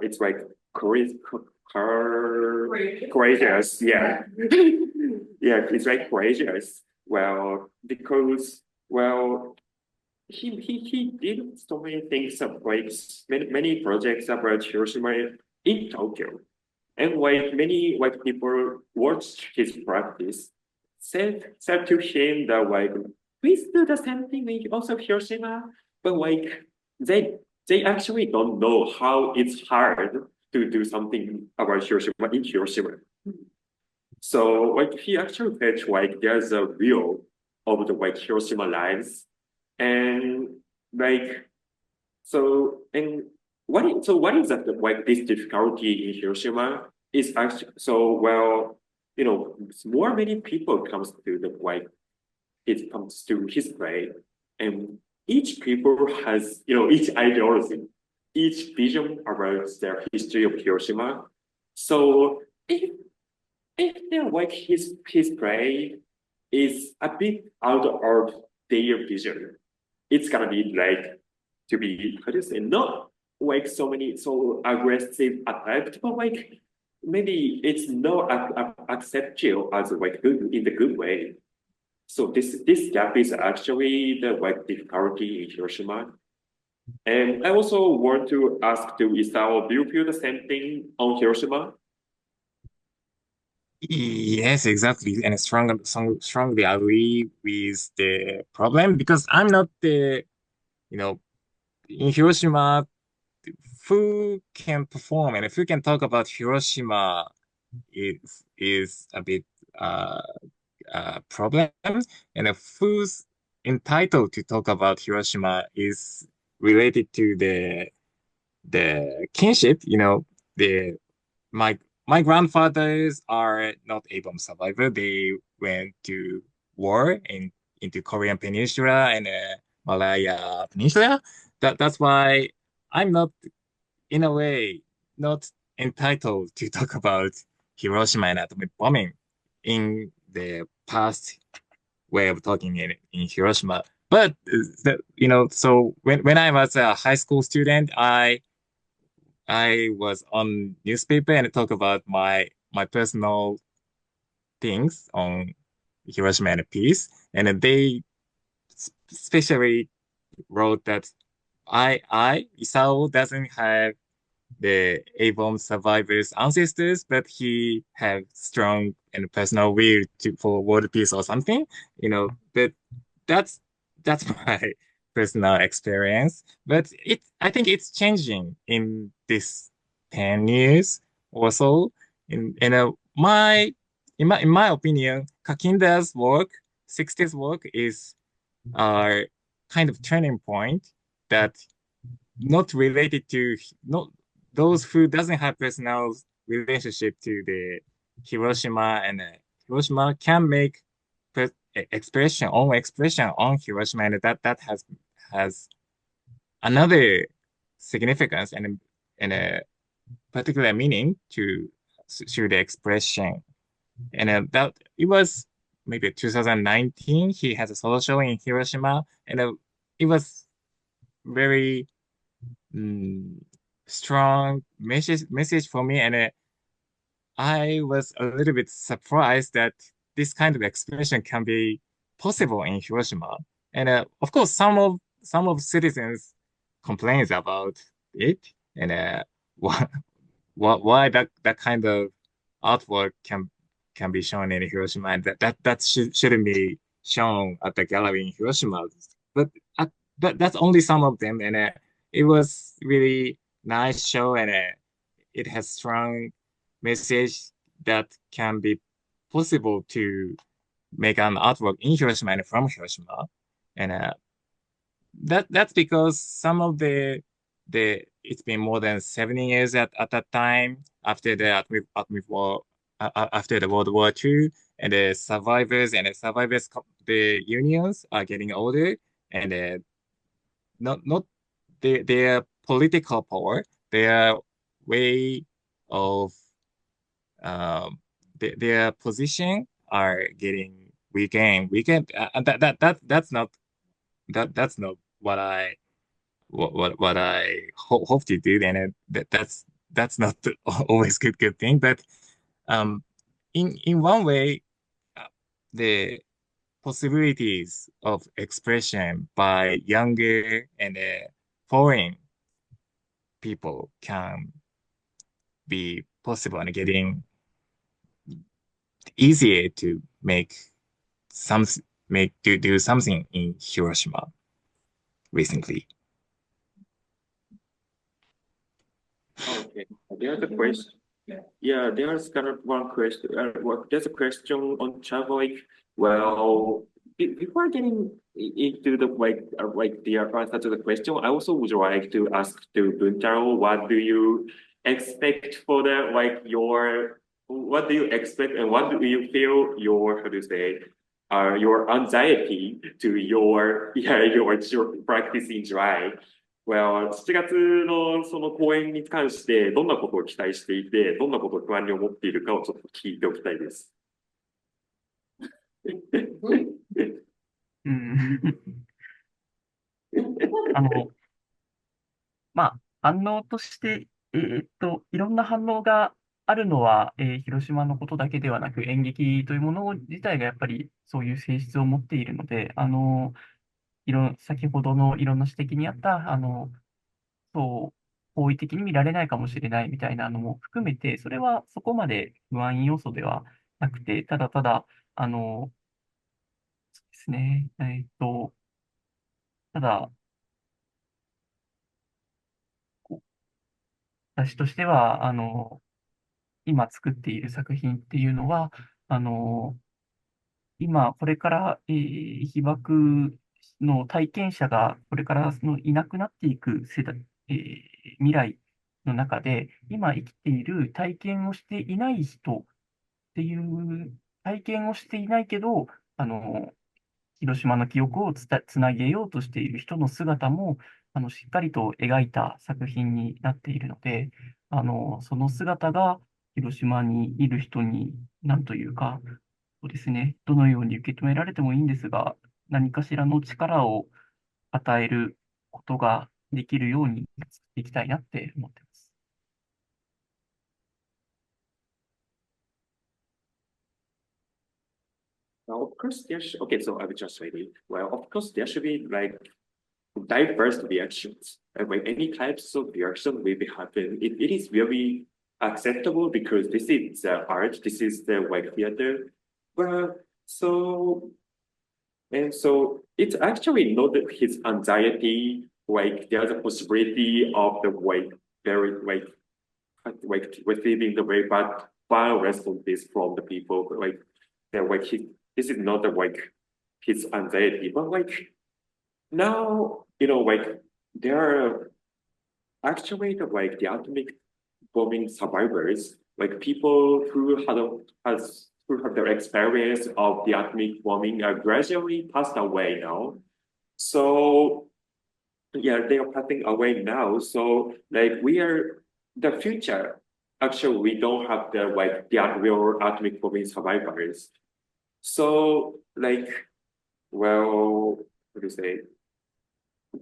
it's like courageous, yeah. Yeah, it's like courageous. Well, because well he did so many things like many projects about Hiroshima in Tokyo. And like many white people watched his practice, said to him that like, please do the same thing in also Hiroshima. But like they actually don't know how it's hard to do something about Hiroshima in Hiroshima. So like he actually felt like there's a real of the like Hiroshima lives. And like what is that like this difficulty in Hiroshima is actually so well, more many people comes to the like it comes to his play, and each people has each ideology, each vision about their history of Hiroshima. So if they're like his play is a bit out of their vision, it's gonna be like to be how do you say not like so aggressive attacked, but like maybe it's not accepted as like good in the good way. So this gap is actually the like difficulty in Hiroshima. And I also want to ask to Isao, do you feel the same thing on Hiroshima? Yes, exactly. And I strongly agree with the problem because I'm not you know, in Hiroshima, who can perform and who can talk about Hiroshima is a bit uh, problem. And who's entitled to talk about Hiroshima is related to the kinship. The my my grandfathers are not a bomb survivor. They went to war into Korean Peninsula and Malaya Peninsula. That's why I'm not, in a way, not entitled to talk about Hiroshima and atomic bombing in the past way of talking in Hiroshima. But so when I was a high school student, I was on newspaper and talk about my personal things on Hiroshima and peace, and then they especially wrote that I Isao doesn't have the A-bomb survivors' ancestors, but he have strong and personal will for world peace or something, But that's that's my personal experience. But I think it's changing in this 10 years or so. In my opinion, Kakinda's work, 60s work is a kind of turning point that not related to not those who doesn't have personal relationship to the Hiroshima, and Hiroshima can make expression on Hiroshima, and that has another significance and a particular meaning to the expression. And that it was maybe 2019. He has a solo show in Hiroshima, and it was very mm, strong message for me, and I was a little bit surprised that this kind of expression can be possible in Hiroshima. And of course, some of citizens complains about it, and why why that kind of artwork can be shown in Hiroshima, and that shouldn't be shown at the gallery in Hiroshima. But that's only some of them, and it was really nice show, and it has strong message that can be possible to make an artwork in Hiroshima and from Hiroshima, and that's because some of the it's been more than 70 years at that time after the atomic war, after the World War II, and the survivors the unions are getting older, and not their political power, their way of their position are getting weaker and weaker. That's not what I hope to do, and that's not always good thing. But um, in one way, the possibilities of expression by younger and foreign people can be possible and getting easier to some do something in Hiroshima recently. Okay, there's a question. Yeah, there's kind of one question. There's a question on chat, well, before getting into the the answer to the question, I also would like to ask to Buntaro, what do you expect for the what do you expect and what do you feel your how to say your anxiety to your practice in July? Well, 7月のその公演に関して、どんなことを期待していて、どんなことを不安に思っているかをちょっと聞いておきたいです。うん。まあ、反応として、いろんな反応があるのは、広島のことだけではなく、演劇というもの自体がやっぱりそういう性質を持っているので、先ほどのいろんな指摘にあった、そう、好意的に見られないかもしれないみたいなのも含めて、それはそこまで不安要素ではなくて、ただただ、そうですね。ただ、こう私としては、今作っている作品っていうのは、あの、今、これから、被爆の体験者が、これからいなくなっていく世代、未来の中で、今生きている体験をしていない人っていう、体験をしていないけど、あの、広島の記憶をつなげようとしている人の姿も、しっかりと描いた作品になっているので、その姿が広島にいる人に、なんというか、そうですね、どのように受け止められてもいいんですが、何かしらの力を与えることができるように作っていきたいなって思ってます。Well, of course, okay, so I will just say it. Well, of course, there should be like diverse reactions. Like any types of reaction will be happen. It is very acceptable because this is the art, this is the like theater. Well, so and so it's actually not that his anxiety, like there's a possibility of the like very like receiving the very bad violence from this from the people. Like they're like this is not the like his anxiety, but like now, like there are actually like the atomic bombing survivors, like people who have their experience of the atomic bombing are gradually passed away now. So yeah, they are passing away now. So like we are the future. Actually, we don't have the like the real atomic bombing survivors. So like, well, what do you say?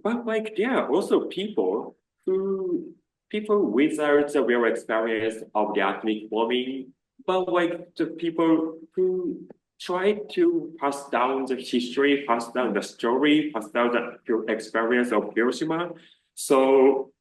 But like there are also people without the real experience of the atomic bombing, but like the people who try to pass down the history, pass down the story, pass down the experience of Hiroshima. So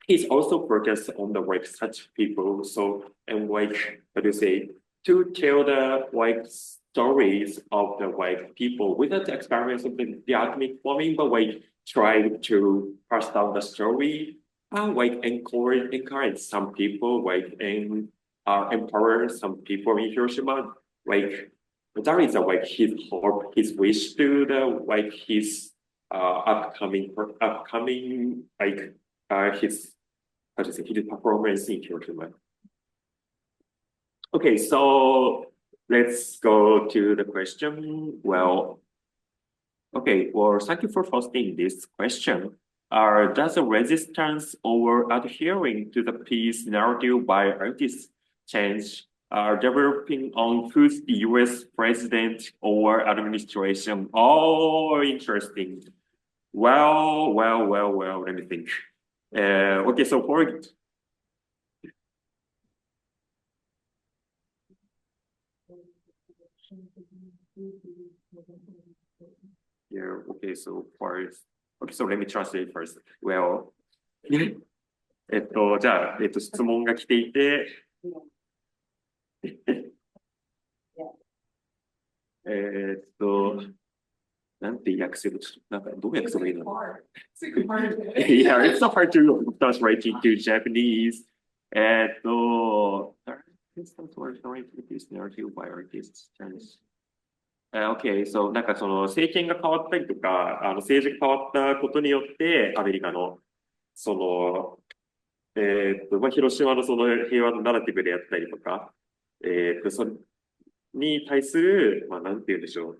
he's also focused on the like such people. So and like how do you say to tell the like stories of the like people without the experience of the atomic bombing, but like try to pass down the story and like encourage some people like and empower some people in Hiroshima. Like that is like his hope, his wish to the like his upcoming like his how to say his performance in Hiroshima. Okay, so let's go to the question. Well, okay, well, thank you for posting this question. Does the resistance over adhering to the peace narrative by artists change developing on who's the US president or administration? Oh, interesting. Well, let me think. Okay, so for yeah, okay, so first, okay, so let me translate first. Well, じゃあ、質問が来ていて、なんて訳せるなんか、どう訳せばいいのYeah, it's so hard to translate into Japanese. OK, so なんかその政権が変わったりとか、政治が変わったことによって、アメリカの、その、まあ、広島のその平和のナラティブであったりとか、それに対する、まあ、なんて言うんでしょ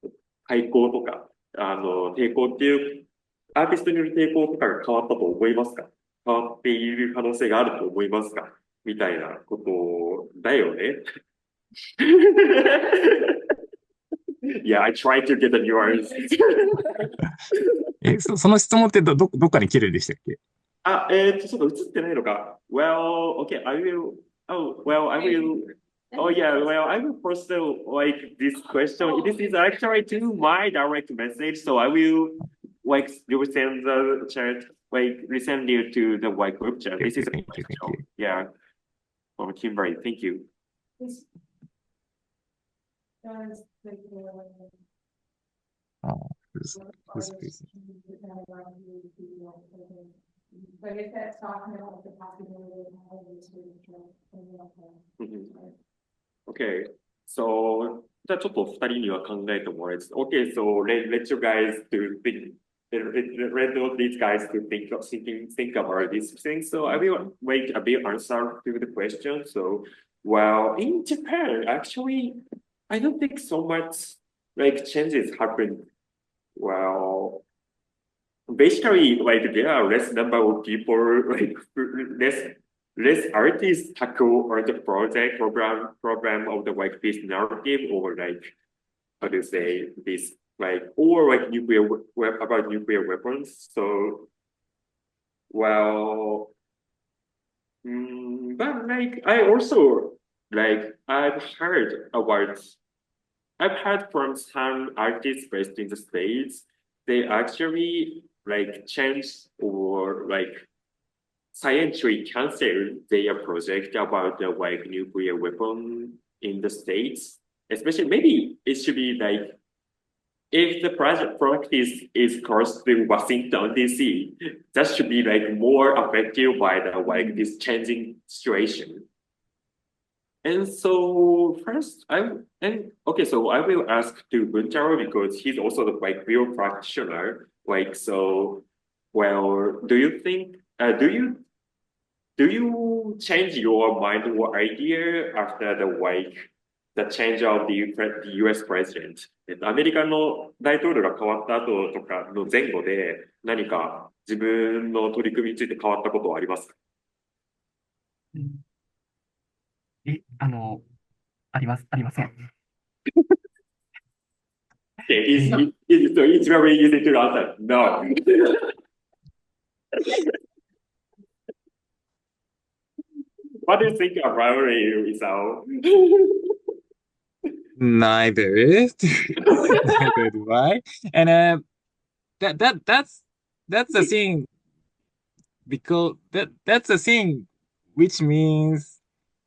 う、対抗とか、抵抗っていう、アーティストによる抵抗とかが変わったと思いますか？変わっている可能性があると思いますか？みたいなことだよね。Yeah, I tried to get the nuance. その質問ってどっかに切るんでしたっけ？ちょっと映ってないのか。Well, okay, I will, oh, well, I will, oh yeah, well, I will post like this question. This is actually to my direct message, so I will like resend the chat, like resend you to the white group chat. This is a Thank you. yeah, from Kimberly. Thank you. Oh, who's busy? But if that's talking about the possibility of having this Okay, so じゃあちょっと二人には考えてもらいつつ Okay, so let you guys to think, let all these guys to think about these things. So I will wait a bit answer to the question. So, well, in Japan, actually, I don't think so much like changes happen. Well, basically, like there are less number of people, like less artists tackle or the project program of the like this narrative or like how to say this like or like about nuclear weapons. So well, but like I also like I've heard from some artists based in the States, they actually like changed or like scientifically canceled their project about the like nuclear weapon in the States. Especially maybe it should be like if the project is close to Washington DC, that should be like more affected by the like this changing situation. And so first, so I will ask to Buntaro because he's also the like real practitioner. Like so, well, do you think do you change your mind or idea after the like the change of the US president? アメリカの大統領が変わった後とかの前後で何か自分の取り組みについて変わったことはありますか？ありません。So it's very easy to answer. No. What do you think about it, Isao? Neither. Neither do I. And that's the thing because that's the thing which means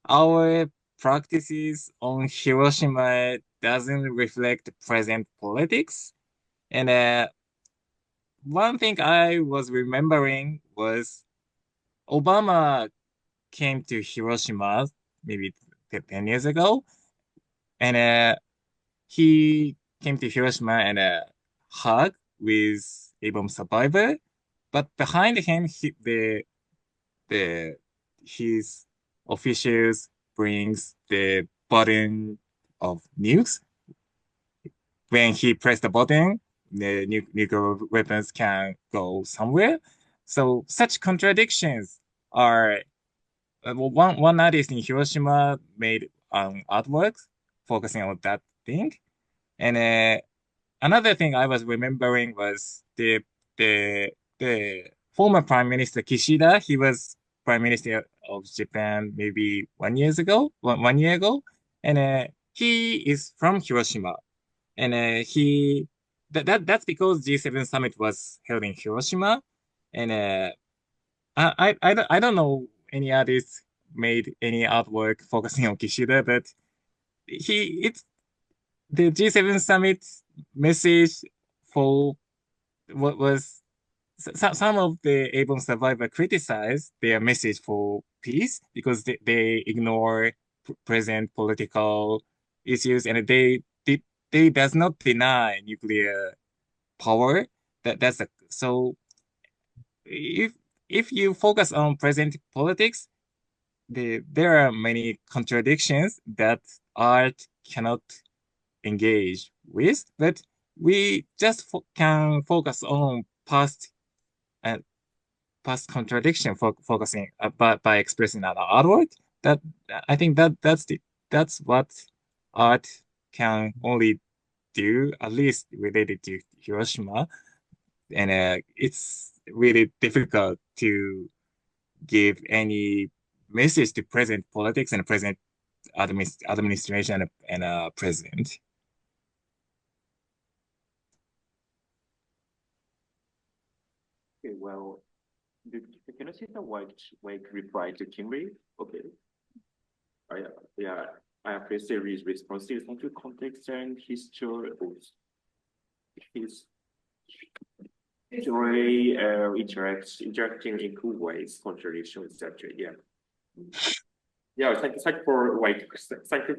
our practices on Hiroshima doesn't reflect present politics. And one thing I was remembering was Obama came to Hiroshima maybe 10 years ago, and he came to Hiroshima and hug with a bomb survivor. But behind him, the his officials brings the button of nukes. When he pressed the button, the nuclear weapons can go somewhere. So such contradictions are one artist in Hiroshima made artworks focusing on that thing, and another thing I was remembering was the former Prime Minister Kishida. He was Prime Minister of Japan maybe 1 year ago, 1 year ago, and he is from Hiroshima, and he that's because G7 summit was held in Hiroshima, and I don't know any artists made any artwork focusing on Kishida, but it's the G7 summit message for what was some of the Avon survivor criticized their message for peace because they ignore present political issues and they does not deny nuclear power. That's a so if you focus on present politics, there are many contradictions that art cannot engage with, but we just can focus on uh, past contradiction, focusing by expressing an artwork. That I think that's what art can only do, at least related to Hiroshima, and it's really difficult to give any message to present politics and present administration and president. Okay, well, can I see the white reply to Kimberly? Okay. Yeah. I appreciate his responses into context and history, his history, interacting in cool ways, contradiction, etc. Yeah. Yeah, thank you for thank you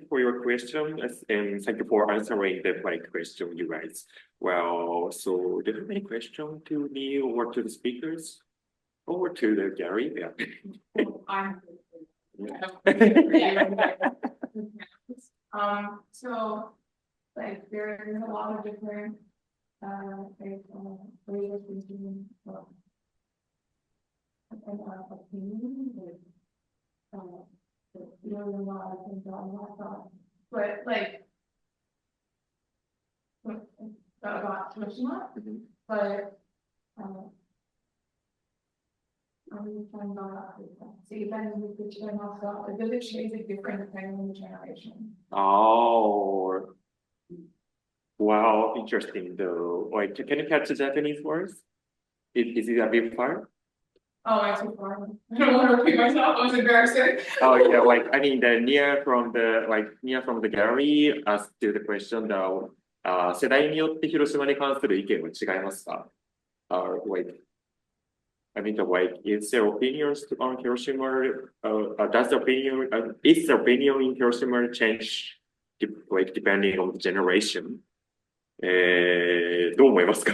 for your question and thank you for answering the question, you guys. Well, so do you have any question to me or to the speakers? Or to the Gary? Yeah. So like there's a lot of different ways of thinking and opinions really a lot of things on my thought. But like about Hiroshima, but does it change it different depending on the generation? Oh, wow, interesting though. Wait, can you catch the Japanese words? Is it a bit far? Oh, I too far. I don't want to repeat myself. I was embarrassing. Oh yeah, like I mean the near from the gallery asked the question though. 世代によって広島に関する意見は違いますか? Wait. I mean, is their opinions on Hiroshima, does the opinion, is the opinion in Hiroshima change, depending on the generation? どう思いますか?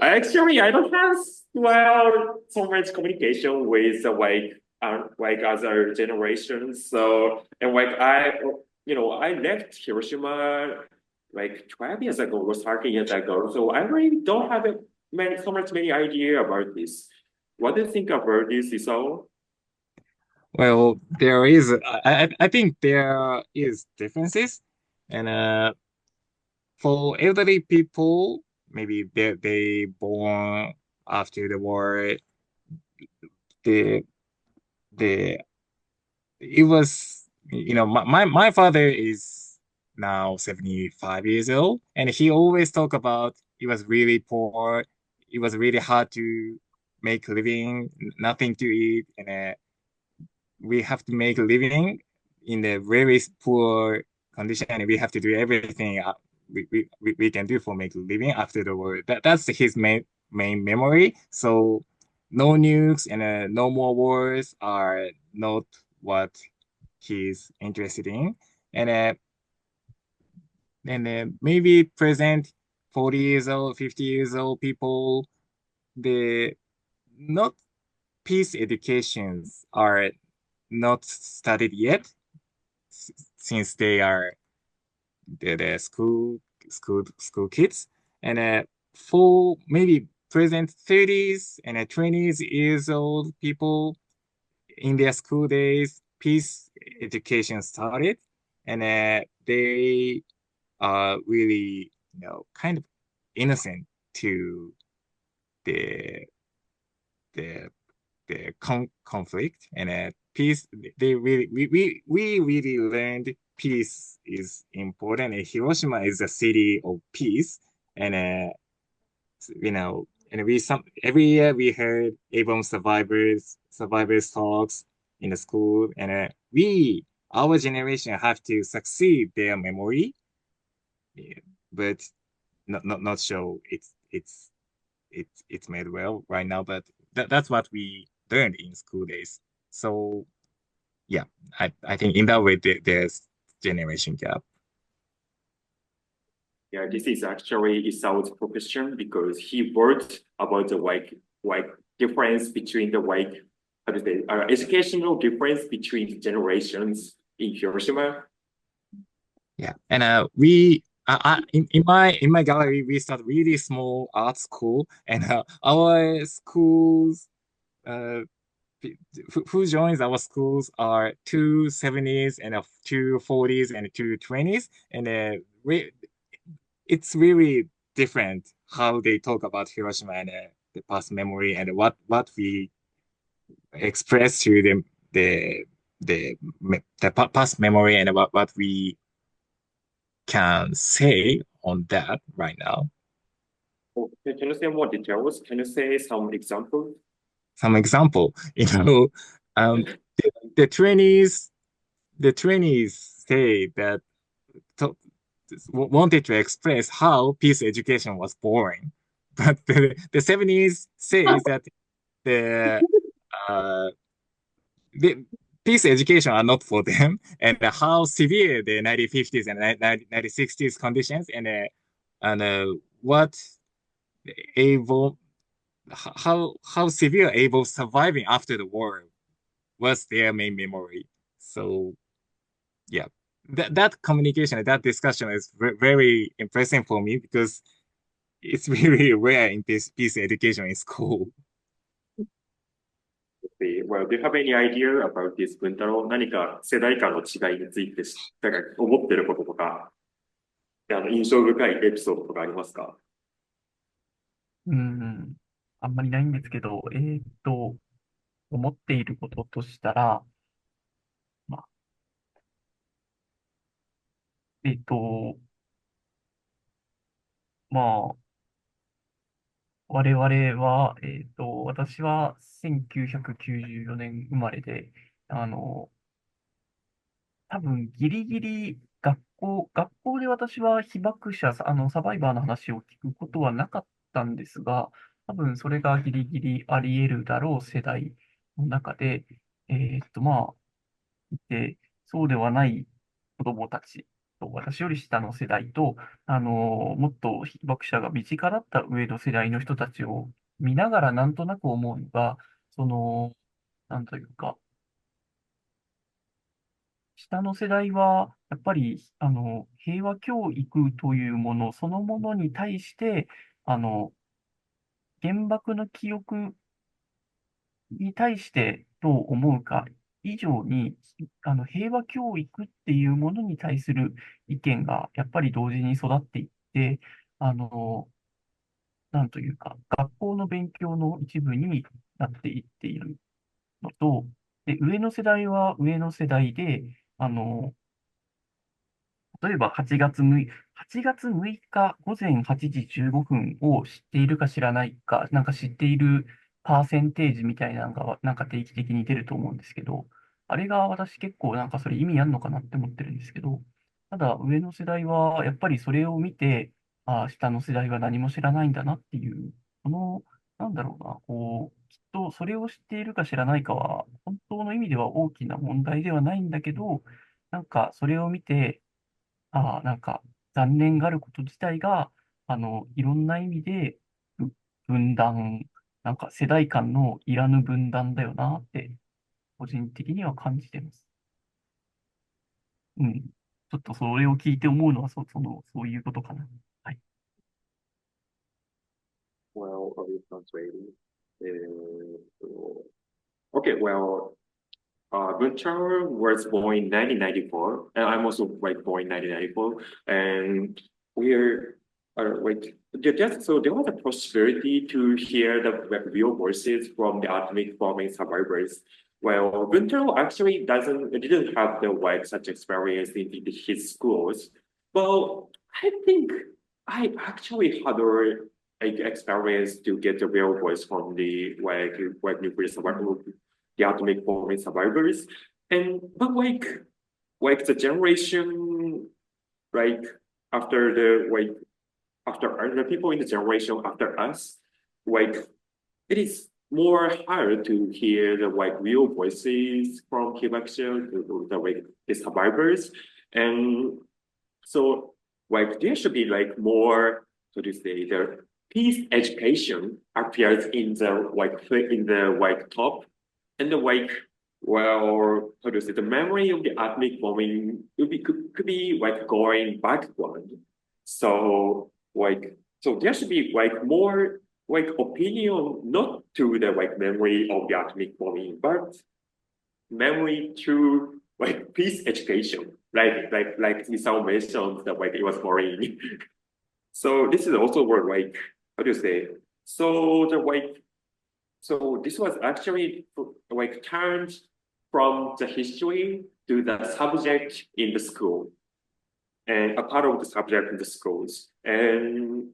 Actually, I don't have, so much communication with, other generations. So, and I left Hiroshima, 12 years ago or 13 years ago. So I really don't have so many idea about this. What do you think about this, Isao? Well, there is, I think there is differences. And for elderly people, maybe they born after the war, the it was, my father is now 75 years old, and he always talk about it was really poor, it was really hard to make a living, nothing to eat, and we have to make a living in a very poor condition, and we have to do everything we can do for make a living after the war. That's his main memory. So no nukes and no more wars are not what he's interested in. And maybe present 40 years old, 50 years old people, the not peace educations are not studied yet, since they are the school kids. And for maybe present 30s and 20s years old people in their school days, peace education started, and they are really, kind of innocent to the the conflict and peace. They really we really learned peace is important, and Hiroshima is a city of peace. And every year we heard Avon survivors talks in the school, and our generation have to succeed their memory. Yeah, but not sure it's made well right now, but that's what we learned in school days. So yeah, I think in that way there's generation gap. Yeah, this is actually Isao's profession because he worked about the difference between the how to say educational difference between generations in Hiroshima. Yeah, and we in my gallery we start really small art school, and our schools who joins our schools are 270s and 240s and 220s, and it's really different how they talk about Hiroshima and the past memory and what we express through the past memory and what we can say on that right now. Oh, can you say more details? Can you say some examples? Some example, the 20s say that to, wanted to express how peace education was boring, but the 70s says that the uh, the peace education are not for them, and how severe the 1950s and 1960s conditions, and what able how severe able surviving after the war was their main memory. So yeah, that communication, that discussion is very impressive for me because it's really rare in this peace education in school. Well, do you have any idea about this 文太郎、何か世代間の違いについてだから思ってることとか、印象深いエピソードとかありますか？あんまりないんですけど、思っていることとしたら、まあ、まあ、我々は、私は1994年生まれで、多分ギリギリ学校で私は被爆者、サバイバーの話を聞くことはなかったんですが、多分それがギリギリあり得るだろう世代の中で、まあ、で、そうではない子供たちと、私より下の世代と、もっと被爆者が身近だった上の世代の人たちを見ながらなんとなく思うのが、なんというか、下の世代は、やっぱり、平和教育というものそのものに対して、原爆の記憶に対してどう思うか以上に、平和教育っていうものに対する意見がやっぱり同時に育っていって、あの、なんというか、学校の勉強の一部になっていっているのと、で、上の世代は上の世代で、例えば8月6日午前8時15分を知っているか知らないか、なんか知っているパーセンテージみたいなのが、なんか定期的に出ると思うんですけど、あれが私結構なんかそれ意味あるのかなって思ってるんですけど、ただ上の世代はやっぱりそれを見て、下の世代は何も知らないんだなっていう、この、なんだろうな、きっとそれを知っているか知らないかは、本当の意味では大きな問題ではないんだけど、なんかそれを見て、なんか残念がること自体が、いろんな意味で分断、なんか世代間のいらぬ分断だよなって、個人的には感じてます。うん。ちょっとそれを聞いて思うのは、そういうことかな。はい。Well, are you translating? Okay, well, Gunter was born in 1994, and I'm also like born in 1994, and we're like so there was a possibility to hear the like, real voices from the atomic bombing survivors. Well, Gunter actually didn't have the like such experience in his schools. Well, I think I actually had a like experience to get the real voice from the like nuclear survivor the atomic bombing survivors. And but like the generation like after the like after the people in the generation after us, like it is more hard to hear the like real voices from Hiroshima to the like the survivors. And so like there should be like more so to say the peace education appears in the like top and the like, well, how to say, the memory of the atomic bombing could be like going backward. So so there should be like more like opinion, not to the like memory of the atomic bombing, but memory to like peace education. Like Isao mentioned that like it was boring. So this is also where like how do you say? So the like so this was actually like turned from the history to the subject in the school and a part of the subject in the schools. And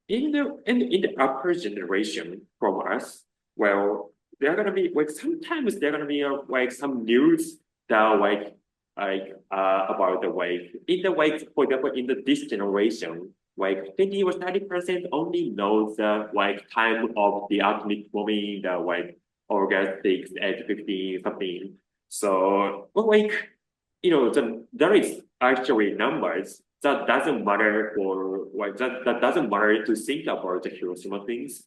in the upper generation from us, well, there are gonna be like sometimes there are gonna be like some news that about the like in the like for example in this generation like 20 or 30% only knows the like time of the atomic bombing the like August 6 at 15 something. So but like there is actually numbers that doesn't matter for like that doesn't matter to think about the Hiroshima things.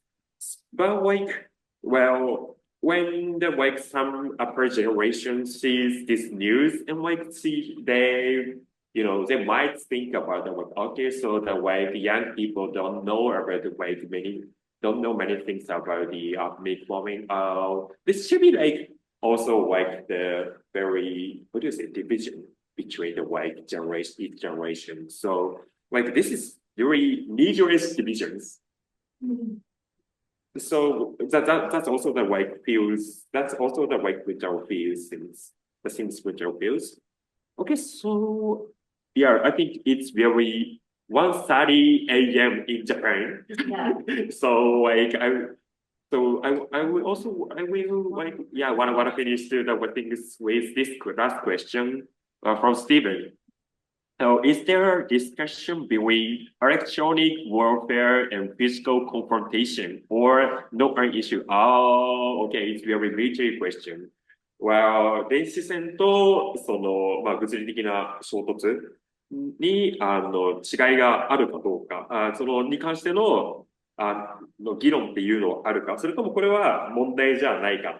But like well when the like some upper generation sees this news and like see they might think about the like okay so the like young people don't know about the like many don't know many things about the atomic bombing. This should be like also like the very what do you say division between the like generation each generation. So like this is very dangerous divisions. So that's also the like feels that's also the like winter feels since the since winter feels. Okay, so yeah, I think it's very 1:30 a.m. in Japan. Yeah. So like I will also I will like yeah wanna finish the things with this last question from Steven. So is there a discussion between electronic warfare and physical confrontation or no an issue? Oh, okay, it's very military question. Well, 電子戦と物理的な衝突に違いがあるかどうか、そのに関しての議論っていうのはあるか、それともこれは問題じゃないか。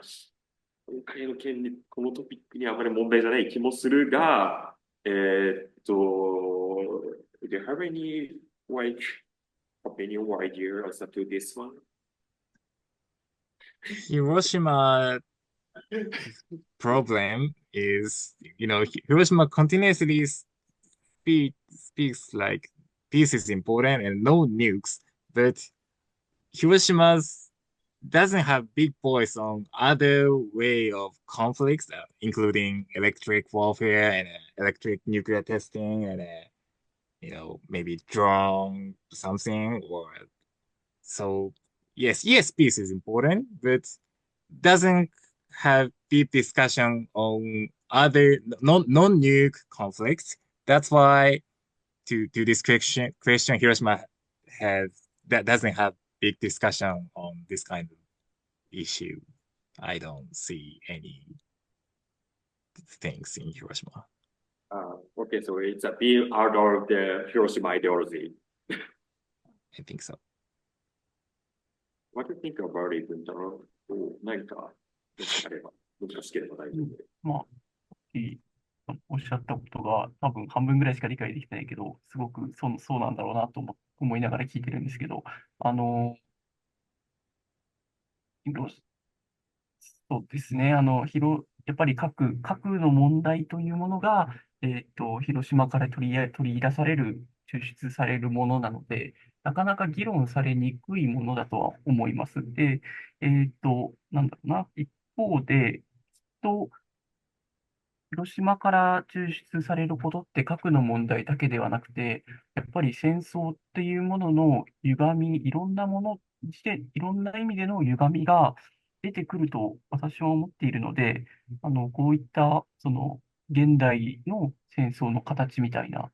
今回の件に、このトピックにあまり問題じゃない気もするが、do you have any like opinion or idea as to this one? Hiroshima problem is, Hiroshima continuously speaks like peace is important and no nukes, but Hiroshima's doesn't have big voice on other way of conflicts, including electric warfare and electric nuclear testing and maybe drone something or so. Yes, peace is important, but doesn't have deep discussion on other non-nuke conflicts. That's why to this question, Hiroshima that doesn't have big discussion on this kind of issue. I don't see any things in Hiroshima. Okay, so it's a bit out of the Hiroshima ideology. I think so. What do you think about it, 何かあれば難しければ大丈夫で。まあ、おっしゃったことが多分半分ぐらいしか理解できてないけど、すごくそうなんだろうなと思いながら聞いてるんですけど、そうですね。やっぱり核の問題というものが、広島から取り出される、抽出されるものなので、なかなか議論されにくいものだとは思います。で、なんだろうな。一方で、きっと、広島から抽出されることって核の問題だけではなくて、やっぱり戦争っていうものの歪み、いろんな意味での歪みが出てくると私は思っているので、こういった、現代の戦争の形みたいなと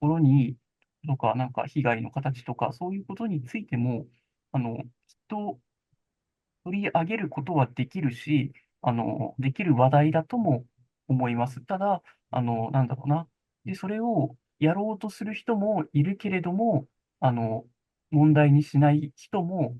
ころに、とか、なんか被害の形とか、そういうことについても、きっと取り上げることはできるし、できる話題だとも思います。ただ、なんだろうな。で、それをやろうとする人もいるけれども、問題にしない人も、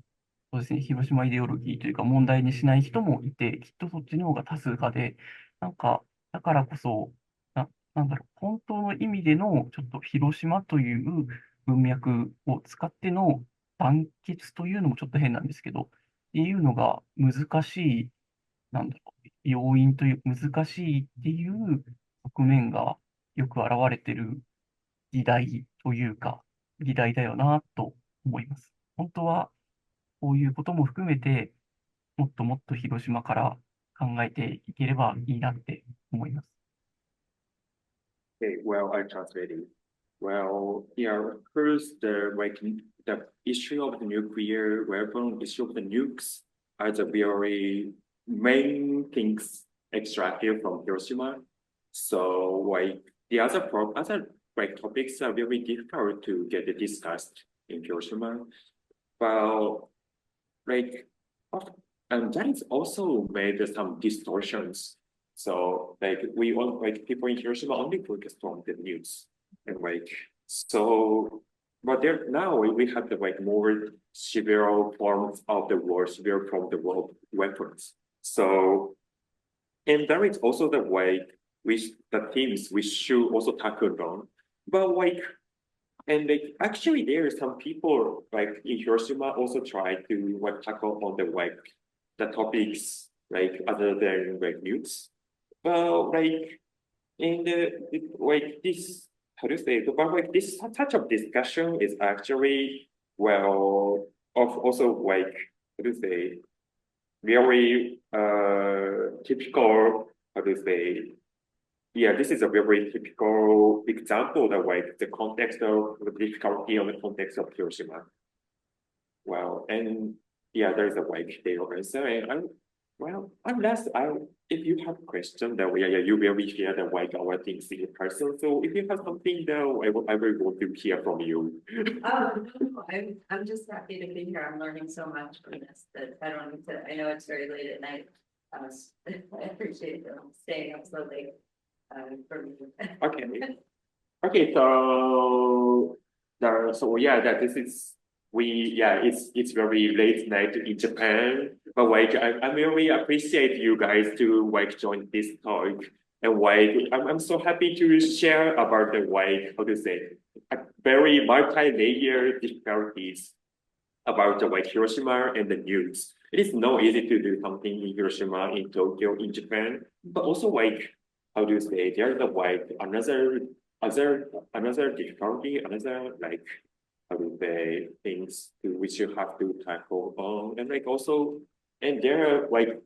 そうですね、広島イデオロギーというか問題にしない人もいて、きっとそっちの方が多数派で、なんか、だからこそ、なんだろう、本当の意味での、ちょっと広島という文脈を使っての団結というのもちょっと変なんですけど、っていうのが難しい、なんだろう、要因という、難しいっていう側面がよく現れてる議題というか、議題だよなと思います。本当はこういうことも含めて、もっともっと広島から考えていければいいなって思います。Okay, well, I translated. Well, yeah, first, the issue of the nuclear weapon, issue of the nukes, as a very main things extracted from Hiroshima. So like the other like topics are very difficult to get discussed in Hiroshima. Well, like, and that is also made some distortions. So like we all like people in Hiroshima only focus on the news and like so. But there now we have the like more severe forms of the war, severe from the war weapons. So and there is also the way the themes we should also tackle on. But like and like actually there are some people like in Hiroshima also try to like tackle on the like the topics like other than like news. But like in the like this how to say but like this type of discussion is actually well of also like how to say very typical how to say yeah, this is a very typical example that like the context of the difficulty of the context of Hiroshima. Well, and yeah, there's a like there also, and unless if you have question that yeah, you will be here the like our things in person. So if you have something though, I will want to hear from you. No, I'm just happy to be here. I'm learning so much from this that I don't need to, I know it's very late at night. I appreciate staying up so late. For me. Okay. Okay, so yeah, that this is it's very late night in Japan, but like I really appreciate you guys to like join this talk and like I'm so happy to share about the like how to say very multi-layered difficulties about the like Hiroshima and the news. It is not easy to do something in Hiroshima, in Tokyo, in Japan, but also like how do you say there's a like another difficulty, another like how do you say things to which you have to tackle on and like also and there are like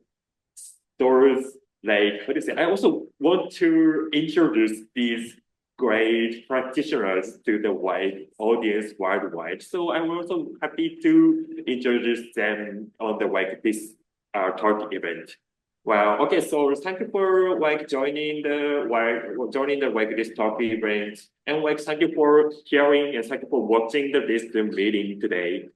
stores like how do you say I also want to introduce these great practitioners to the wide audience worldwide. So I'm also happy to introduce them on the like this talk event. Wow. Okay. So thank you for like joining the like this talk event, and like thank you for hearing and thank you for watching the this Zoom meeting today.